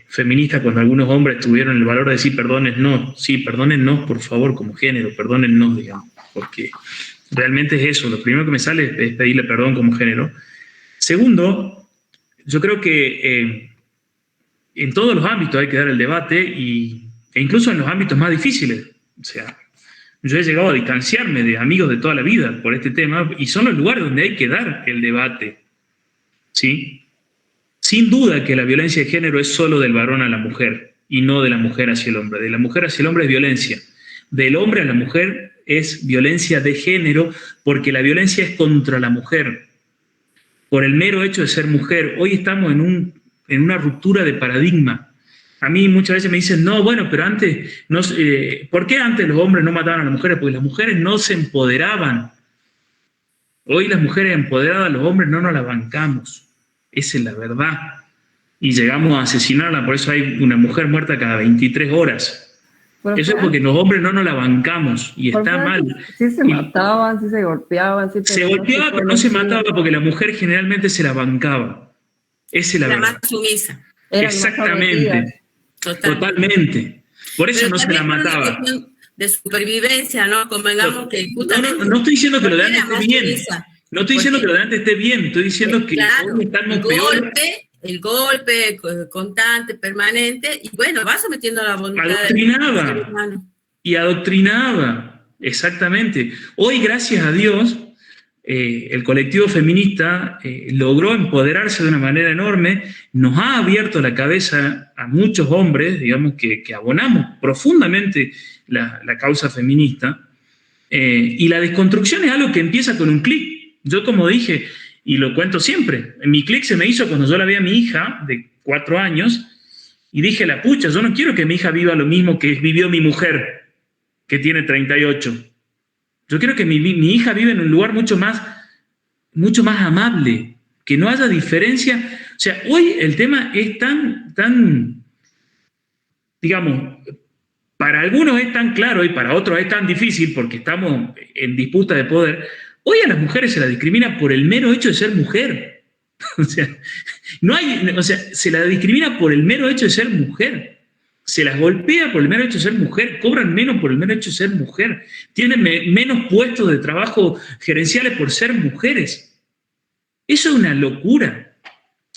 feministas cuando algunos hombres tuvieron el valor de decir perdónennos, sí, perdónennos por favor como género, perdónennos, digamos, porque realmente es eso, lo primero que me sale es pedirle perdón como género. Segundo, yo creo que en todos los ámbitos hay que dar el debate e incluso en los ámbitos más difíciles, o sea, yo he llegado a distanciarme de amigos de toda la vida por este tema y son los lugares donde hay que dar el debate, ¿sí? Sin duda que la violencia de género es solo del varón a la mujer y no de la mujer hacia el hombre. De la mujer hacia el hombre es violencia. Del hombre a la mujer es violencia de género porque la violencia es contra la mujer. Por el mero hecho de ser mujer. Hoy estamos en una ruptura de paradigma. A mí muchas veces me dicen, no, bueno, pero antes, ¿por qué antes los hombres no mataban a las mujeres? Porque las mujeres no se empoderaban. Hoy las mujeres empoderadas, los hombres no nos la bancamos. Esa es la verdad. Y llegamos a asesinarla, por eso hay una mujer muerta cada 23 horas. Eso es porque los hombres no nos la bancamos y está mal. Sí se mataban, sí se golpeaban. Sí se golpeaba, pero no se mataba porque la mujer generalmente se la bancaba. Esa es la verdad. Más sumisa. Exactamente. Totalmente. Por eso pero no se la mataba. De supervivencia, ¿no? Convengamos que justamente... No estoy diciendo que lo de antes esté bien. No estoy diciendo que lo de antes esté bien. Estoy diciendo que claro, estamos peor. El golpe constante, permanente, y bueno, va sometiendo a la voluntad. Adoctrinaba. Y adoctrinaba, exactamente. Hoy, gracias a Dios, el colectivo feminista logró empoderarse de una manera enorme, nos ha abierto la cabeza a muchos hombres, digamos, que abonamos profundamente la causa feminista, y la desconstrucción es algo que empieza con un clic. Yo, como dije, y lo cuento siempre, mi clic se me hizo cuando yo la vi a mi hija de 4 años y dije, la pucha, yo no quiero que mi hija viva lo mismo que vivió mi mujer, que tiene 38. Yo quiero que mi hija viva en un lugar mucho más amable, que no haya diferencia. O sea, hoy el tema es tan, digamos, para algunos es tan claro y para otros es tan difícil porque estamos en disputa de poder. Hoy a las mujeres se las discrimina por el mero hecho de ser mujer. O sea, se las discrimina por el mero hecho de ser mujer. Se las golpea por el mero hecho de ser mujer, cobran menos por el mero hecho de ser mujer, tienen menos puestos de trabajo gerenciales por ser mujeres. Eso es una locura,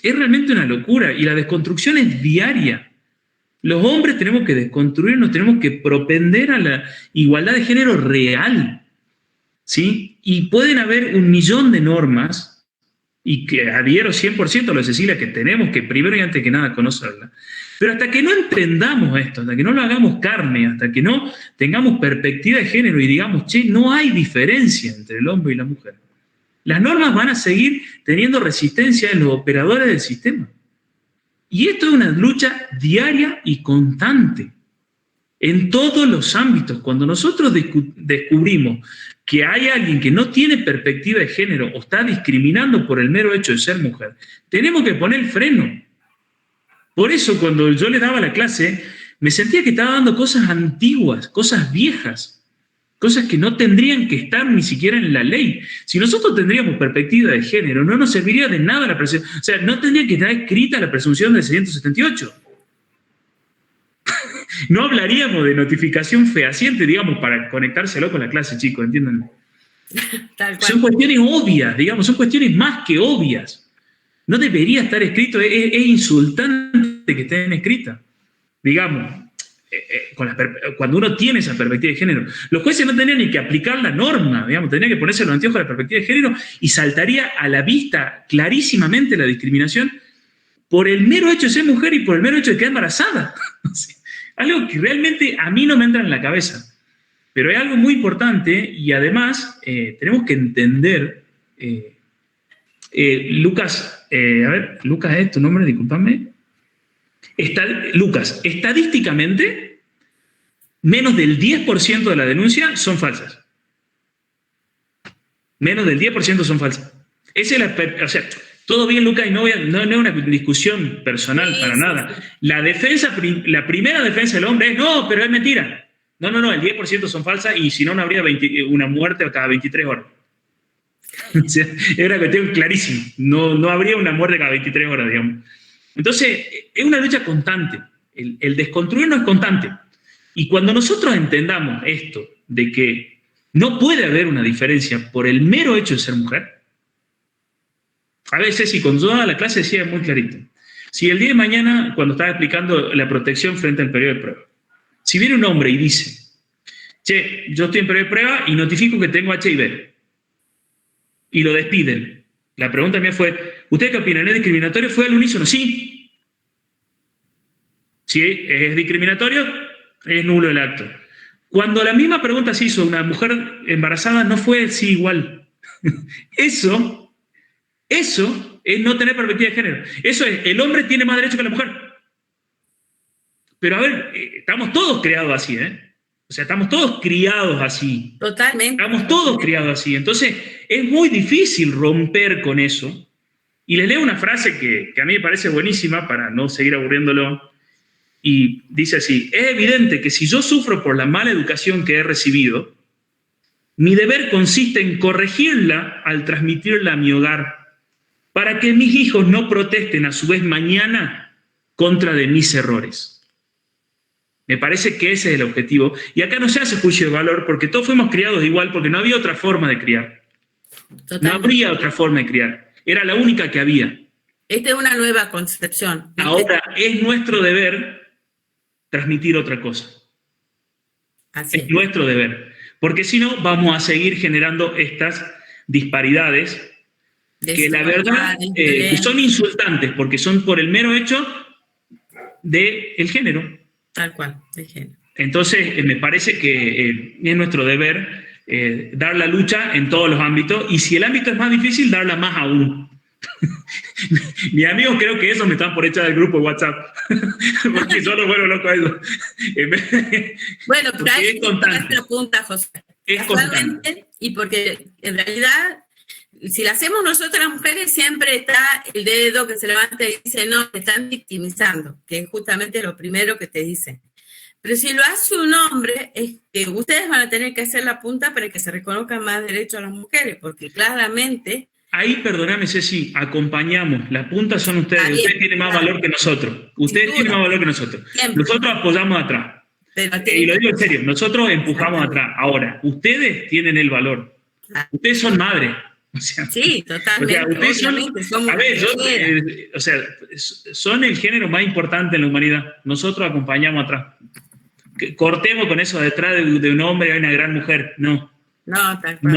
es realmente una locura, y la desconstrucción es diaria. Los hombres tenemos que desconstruirnos, tenemos que propender a la igualdad de género real, ¿sí? Y pueden haber 1.000.000 de normas Y que adhiero 100% a lo de Cecilia, que tenemos que primero y antes que nada conocerla. Pero hasta que no entendamos esto, hasta que no lo hagamos carne, hasta que no tengamos perspectiva de género y digamos, che, no hay diferencia entre el hombre y la mujer, las normas van a seguir teniendo resistencia en los operadores del sistema. Y esto es una lucha diaria y constante, en todos los ámbitos. Cuando nosotros descubrimos que hay alguien que no tiene perspectiva de género o está discriminando por el mero hecho de ser mujer, tenemos que poner el freno. Por eso cuando yo le daba la clase, me sentía que estaba dando cosas antiguas, cosas viejas, cosas que no tendrían que estar ni siquiera en la ley. Si nosotros tendríamos perspectiva de género, no nos serviría de nada la presunción. O sea, no tendría que estar escrita la presunción del 178. No hablaríamos de notificación fehaciente, digamos, para conectárselo con la clase, chicos, ¿entienden? Son cuestiones obvias, digamos, son cuestiones más que obvias. No debería estar escrito, es insultante que estén escritas, digamos, cuando uno tiene esa perspectiva de género. Los jueces no tendrían ni que aplicar la norma, digamos, tendrían que ponerse los anteojos de la perspectiva de género y saltaría a la vista clarísimamente la discriminación por el mero hecho de ser mujer y por el mero hecho de quedar embarazada. Algo que realmente a mí no me entra en la cabeza. Pero es algo muy importante y además tenemos que entender, Lucas, Lucas es tu nombre, discúlpame. Lucas, estadísticamente, menos del 10% de las denuncias son falsas. Menos del 10% son falsas. Esa es o sea, todo bien, Lucas, y no es una discusión personal para nada. La primera defensa del hombre es, no, pero es mentira. No, el 10% son falsas y si no, no habría una muerte cada 23 horas. O sea, es una cuestión clarísima. No habría una muerte cada 23 horas, digamos. Entonces, es una lucha constante. El desconstruirnos es constante. Y cuando nosotros entendamos esto, de que no puede haber una diferencia por el mero hecho de ser mujer, a veces, y cuando yo daba la clase decía muy clarito, si el día de mañana, cuando estaba explicando la protección frente al periodo de prueba, si viene un hombre y dice, che, yo estoy en periodo de prueba y notifico que tengo HIV, y lo despiden, la pregunta mía fue, ¿usted qué opina? ¿Es discriminatorio? ¿Fue al unísono? Sí. Si es discriminatorio, es nulo el acto. Cuando la misma pregunta se hizo a una mujer embarazada, no fue el sí igual. Eso es no tener perspectiva de género. Eso es, el hombre tiene más derecho que la mujer. Pero a ver, estamos todos criados así, ¿eh? O sea, estamos todos criados así. Totalmente. Estamos todos criados así. Entonces, es muy difícil romper con eso. Y les leo una frase que a mí me parece buenísima para no seguir aburriéndolo. Y dice así, es evidente que si yo sufro por la mala educación que he recibido, mi deber consiste en corregirla al transmitirla a mi hogar, para que mis hijos no protesten a su vez mañana contra de mis errores. Me parece que ese es el objetivo. Y acá no se hace juicio de valor porque todos fuimos criados igual, porque no había otra forma de criar. Totalmente. No habría otra forma de criar. Era la única que había. Esta es una nueva concepción. Ahora es nuestro deber transmitir otra cosa. Así es nuestro deber. Porque si no, vamos a seguir generando estas disparidades que la verdad son insultantes, porque son por el mero hecho del género. Tal cual, el género. Entonces, me parece que es nuestro deber dar la lucha en todos los ámbitos, y si el ámbito es más difícil, darla más aún. Mis amigos creo que esos me están por echar del grupo de WhatsApp, porque yo no vuelvo loco a eso. Bueno, pero hay otra punta, José. Es constante. Y porque en realidad, si lo hacemos nosotras las mujeres, siempre está el dedo que se levanta y dice, no, te están victimizando, que es justamente lo primero que te dicen. Pero si lo hace un hombre, ustedes van a tener que hacer la punta para que se reconozcan más derechos a las mujeres, porque claramente... Ahí, perdóname, Ceci, acompañamos. Las puntas son ustedes. Ahí, ustedes tienen más valor que nosotros. Ustedes tienen más valor que nosotros. Siempre. Nosotros apoyamos atrás. Y lo digo en serio, nosotros empujamos atrás. Ahora, ustedes tienen el valor. Ustedes son madres. O sea, sí, totalmente. O sea, ustedes son el género más importante en la humanidad. Nosotros acompañamos atrás. Cortemos con eso, detrás de un hombre hay una gran mujer. No. No, tal cual.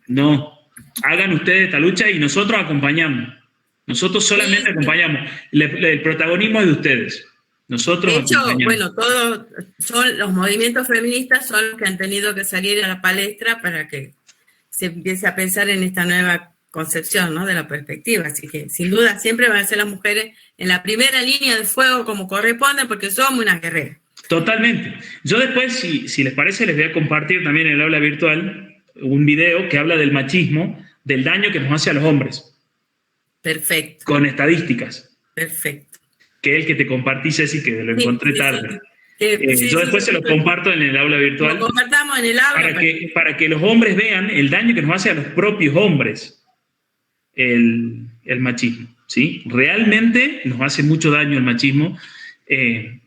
No. hagan ustedes esta lucha y nosotros acompañamos. Nosotros solamente acompañamos. El protagonismo es de ustedes. Nosotros de hecho, acompañamos. bueno, todos los movimientos feministas son los que han tenido que salir a la palestra para que se empiece a pensar en esta nueva concepción, ¿no?, de la perspectiva. Así que, sin duda, siempre van a ser las mujeres en la primera línea de fuego como corresponde, porque somos unas guerreras. Totalmente. Yo después, si les parece, les voy a compartir también en el aula virtual un video que habla del machismo, del daño que nos hace a los hombres. Perfecto. Con estadísticas. Perfecto. Que es el que te compartí, Ceci, que lo encontré tarde. Sí, yo después se lo comparto en el aula virtual. Lo compartamos en el aula. Para que los hombres vean el daño que nos hace a los propios hombres el machismo, ¿sí? Realmente nos hace mucho daño el machismo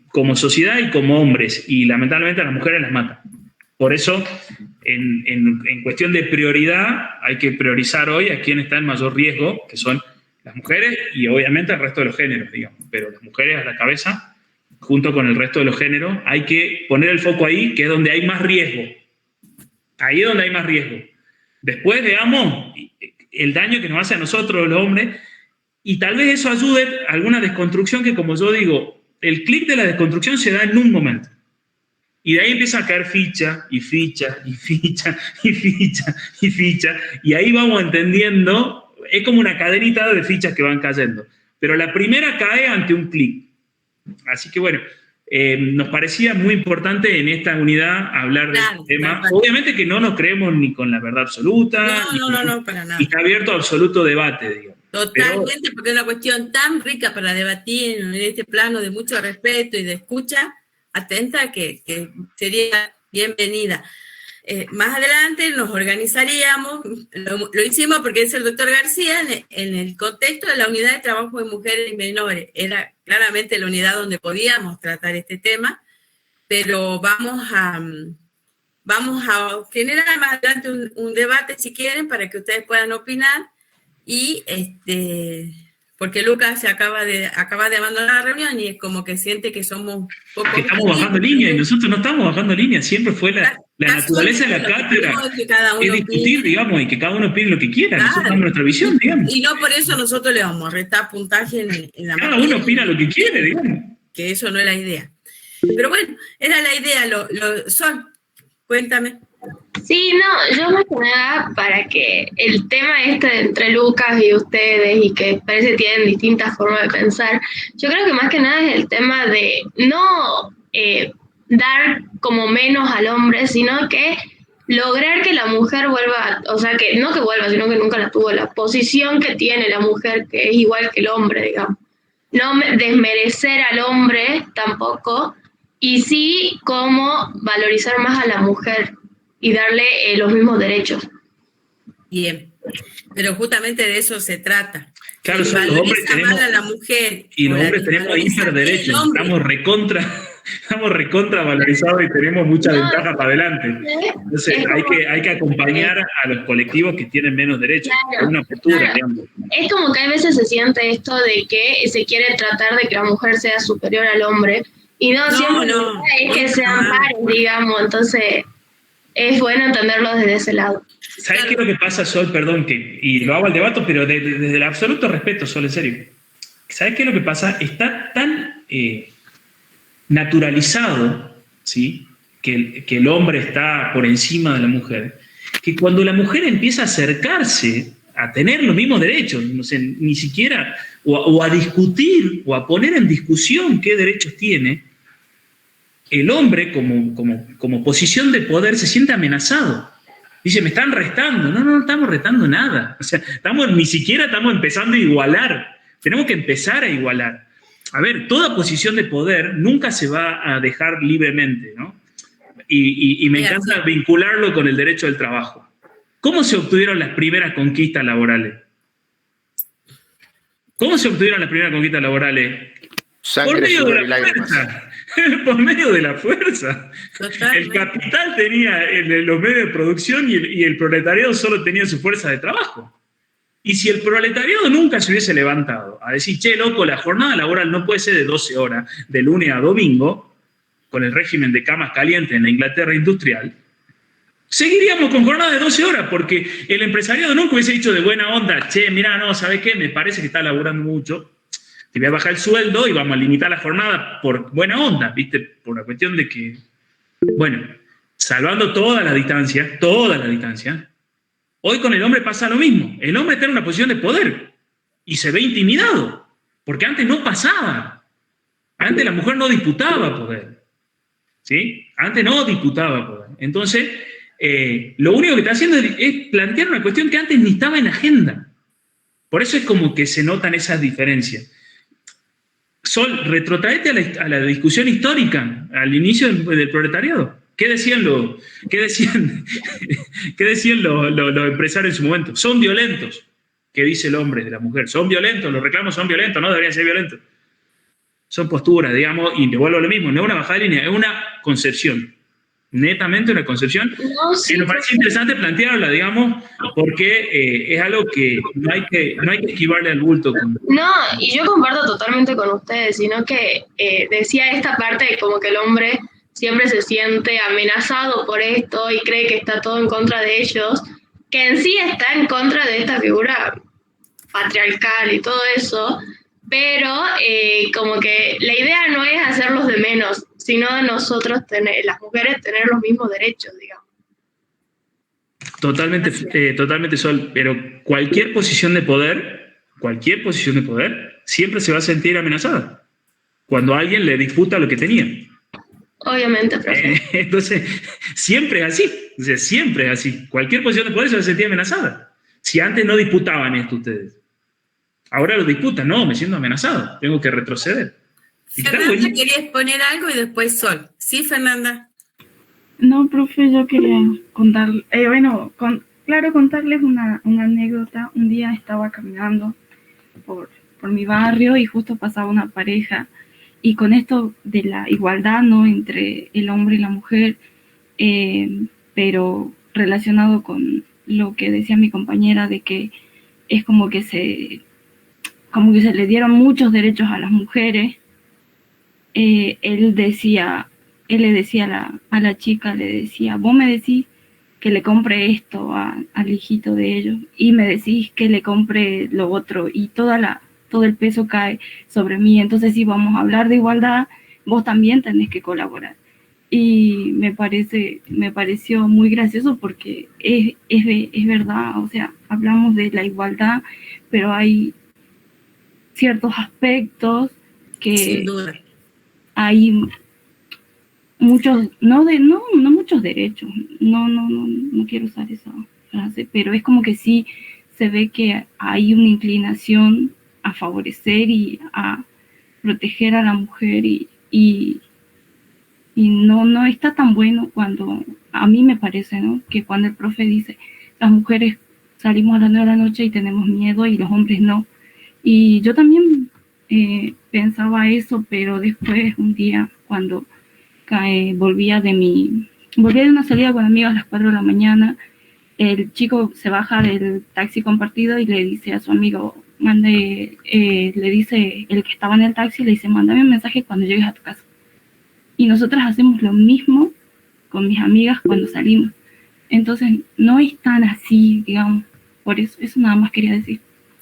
como sociedad y como hombres, y lamentablemente a las mujeres las mata. Por eso, en cuestión de prioridad, hay que priorizar hoy a quien está en mayor riesgo, que son las mujeres y obviamente el resto de los géneros, digamos. Pero las mujeres a la cabeza, junto con el resto de los géneros, hay que poner el foco ahí, que es donde hay más riesgo. Ahí es donde hay más riesgo. Después veamos el daño que nos hace a nosotros los hombres, y tal vez eso ayude a alguna desconstrucción que, como yo digo, el clic de la desconstrucción se da en un momento. Y de ahí empieza a caer ficha, y ficha, y ficha, y ficha, y ficha, y ahí vamos entendiendo, es como una cadenita de fichas que van cayendo. Pero la primera cae ante un clic. Así que bueno, nos parecía muy importante en esta unidad hablar de este tema. Obviamente que no nos creemos ni con la verdad absoluta. No, para nada. Y está abierto a absoluto debate, digamos. Totalmente, porque es una cuestión tan rica para debatir en este plano de mucho respeto y de escucha atenta que sería bienvenida. Más adelante nos organizaríamos, lo hicimos porque es el doctor García, en el contexto de la unidad de trabajo de mujeres y menores. Era claramente la unidad donde podíamos tratar este tema, pero vamos a generar más adelante un debate, si quieren, para que ustedes puedan opinar. Y porque Lucas se acaba de abandonar la reunión y es como que siente que somos poco... Que estamos bajando línea, y nosotros no estamos bajando línea, siempre fue la naturaleza de la cátedra, es discutir, digamos, y que cada uno opine lo que quiera, nosotros damos nuestra visión, digamos. Y no por eso nosotros le vamos a restar puntaje en la... Cada uno opina lo que quiere, digamos. Que eso no es la idea. Pero bueno, era la idea, Sol, cuéntame. Sí, no, yo más que nada para que el tema entre Lucas y ustedes, y que parece que tienen distintas formas de pensar, yo creo que más que nada es el tema de no dar como menos al hombre, sino que lograr que la mujer vuelva, o sea, que no que vuelva, sino que nunca la tuvo, la posición que tiene la mujer, que es igual que el hombre, digamos. No desmerecer al hombre tampoco, y sí como valorizar más a la mujer y darle los mismos derechos. Bien, pero justamente de eso se trata. Claro, los hombres tenemos, a la mujer, y los hombres tenemos hiperderechos, estamos recontra valorizados y tenemos mucha ventaja para adelante. Entonces hay que acompañar a los colectivos que tienen menos derechos, es una postura, digamos. Es como que a veces se siente esto de que se quiere tratar de que la mujer sea superior al hombre, y no siempre es que sean pares, digamos, entonces es bueno entenderlo desde ese lado. ¿Sabes qué es lo que pasa, Sol? Perdón, y lo hago al debate, pero desde el absoluto respeto, Sol, en serio. ¿Sabes qué es lo que pasa? Está tan naturalizado, ¿sí?, que el hombre está por encima de la mujer, que cuando la mujer empieza a acercarse a tener los mismos derechos, no sé, ni siquiera, o a discutir, o a poner en discusión qué derechos tiene, el hombre como posición de poder se siente amenazado. Dice, me están restando. No estamos restando nada. O sea, ni siquiera estamos empezando a igualar. Tenemos que empezar a igualar. A ver, toda posición de poder nunca se va a dejar libremente, ¿no? Y me encanta vincularlo con el derecho del trabajo. ¿Cómo se obtuvieron las primeras conquistas laborales? Por medio de la fuerza. Por medio de la fuerza. Totalmente. El capital tenía los medios de producción y el proletariado solo tenía su fuerza de trabajo. Y si el proletariado nunca se hubiese levantado a decir, che, loco, la jornada laboral no puede ser de 12 horas, de lunes a domingo, con el régimen de camas calientes en la Inglaterra industrial, seguiríamos con jornada de 12 horas, porque el empresariado nunca hubiese dicho de buena onda, che, mira, no, ¿sabes qué? Me parece que está laburando mucho, te voy a bajar el sueldo y vamos a limitar la jornada por buena onda, ¿viste? Por la cuestión de que, bueno, salvando todas las distancias, hoy con el hombre pasa lo mismo. El hombre está en una posición de poder y se ve intimidado, porque antes no pasaba. Antes la mujer no disputaba poder, ¿sí? Antes no disputaba poder. Entonces, lo único que está haciendo es plantear una cuestión que antes ni estaba en la agenda. Por eso es como que se notan esas diferencias. Sol, retrotraete a la discusión histórica, al inicio del proletariado. ¿Qué decían los empresarios en su momento? Son violentos. ¿Qué dice el hombre de la mujer? Son violentos, los reclamos son violentos, no deberían ser violentos. Son posturas, digamos, y te vuelvo a lo mismo, no es una bajada de línea, es una concepción. Netamente una concepción, que nos parece interesante plantearla, digamos, porque es algo que no hay que esquivarle al bulto. No, y yo comparto totalmente con ustedes, sino que decía esta parte de como que el hombre siempre se siente amenazado por esto y cree que está todo en contra de ellos, que en sí está en contra de esta figura patriarcal y todo eso, pero como que la idea no es hacerlos de menos, sino de nosotros, las mujeres, tener los mismos derechos, digamos. Totalmente, Sol, pero cualquier posición de poder siempre se va a sentir amenazada cuando alguien le disputa lo que tenía. Obviamente, profe. Entonces, siempre es así. O sea, siempre es así. Cualquier posición de poder se va a sentir amenazada. Si antes no disputaban esto ustedes, ahora lo disputan. No, me siento amenazado. Tengo que retroceder. Fernanda quería exponer algo y después Sol. ¿Sí, Fernanda? No, profe, yo quería contarles una anécdota. Un día estaba caminando por mi barrio y justo pasaba una pareja. Y con esto de la igualdad, ¿no?, entre el hombre y la mujer, pero relacionado con lo que decía mi compañera de que es como que se le dieron muchos derechos a las mujeres. Él le decía a la chica, le decía, vos me decís que le compre esto al hijito de ellos y me decís que le compre lo otro y todo el peso cae sobre mí, entonces si vamos a hablar de igualdad, vos también tenés que colaborar. Y me pareció muy gracioso porque es verdad, o sea, hablamos de la igualdad, pero hay ciertos aspectos que sin duda hay muchos, no muchos derechos, no quiero usar esa frase, pero es como que sí se ve que hay una inclinación a favorecer y a proteger a la mujer y no está tan bueno cuando, a mí me parece, ¿no?, que cuando el profe dice, las mujeres salimos a las 9 de la noche y tenemos miedo y los hombres no. Y yo también pensaba eso, pero después un día cuando volvía de una salida con amigos a las 4 de la mañana, el chico se baja del taxi compartido y le dice a su amigo, le dice el que estaba en el taxi, le dice, mándame un mensaje cuando llegues a tu casa. Y nosotras hacemos lo mismo con mis amigas cuando salimos. Entonces, no es tan así, digamos. Por eso nada más quería decir.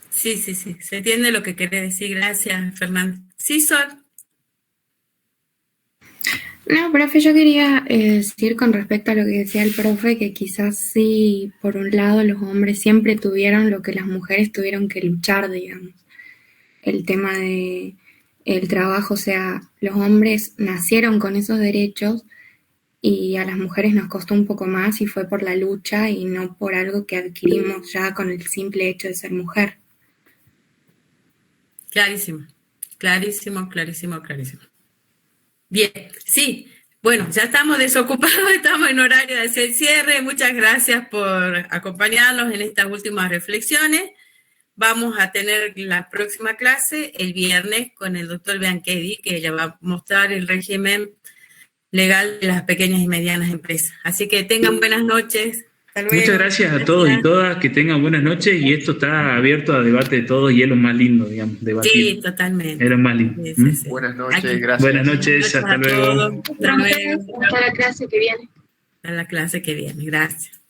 Sí, se entiende lo que quería decir. Gracias, Fernanda. Sí, Sol. No, profe, yo quería decir con respecto a lo que decía el profe, que quizás sí, por un lado, los hombres siempre tuvieron lo que las mujeres tuvieron que luchar, digamos. El tema de el trabajo, o sea, los hombres nacieron con esos derechos y a las mujeres nos costó un poco más y fue por la lucha y no por algo que adquirimos ya con el simple hecho de ser mujer. Clarísimo. Bien, sí, bueno, ya estamos desocupados, estamos en horario de hacer cierre. Muchas gracias por acompañarnos en estas últimas reflexiones. Vamos a tener la próxima clase el viernes con el doctor Bianchedi, que ella va a mostrar el régimen legal de las pequeñas y medianas empresas. Así que tengan buenas noches. Muchas gracias a todos y todas, que tengan buenas noches, y esto está abierto a debate de todos y es lo más lindo, digamos, debatir. Sí, totalmente. Es lo más lindo. Sí. Buenas noches, Aquí. gracias. Buenas noches, hasta luego. Hasta luego. Hasta la clase que viene. la clase que viene. Gracias.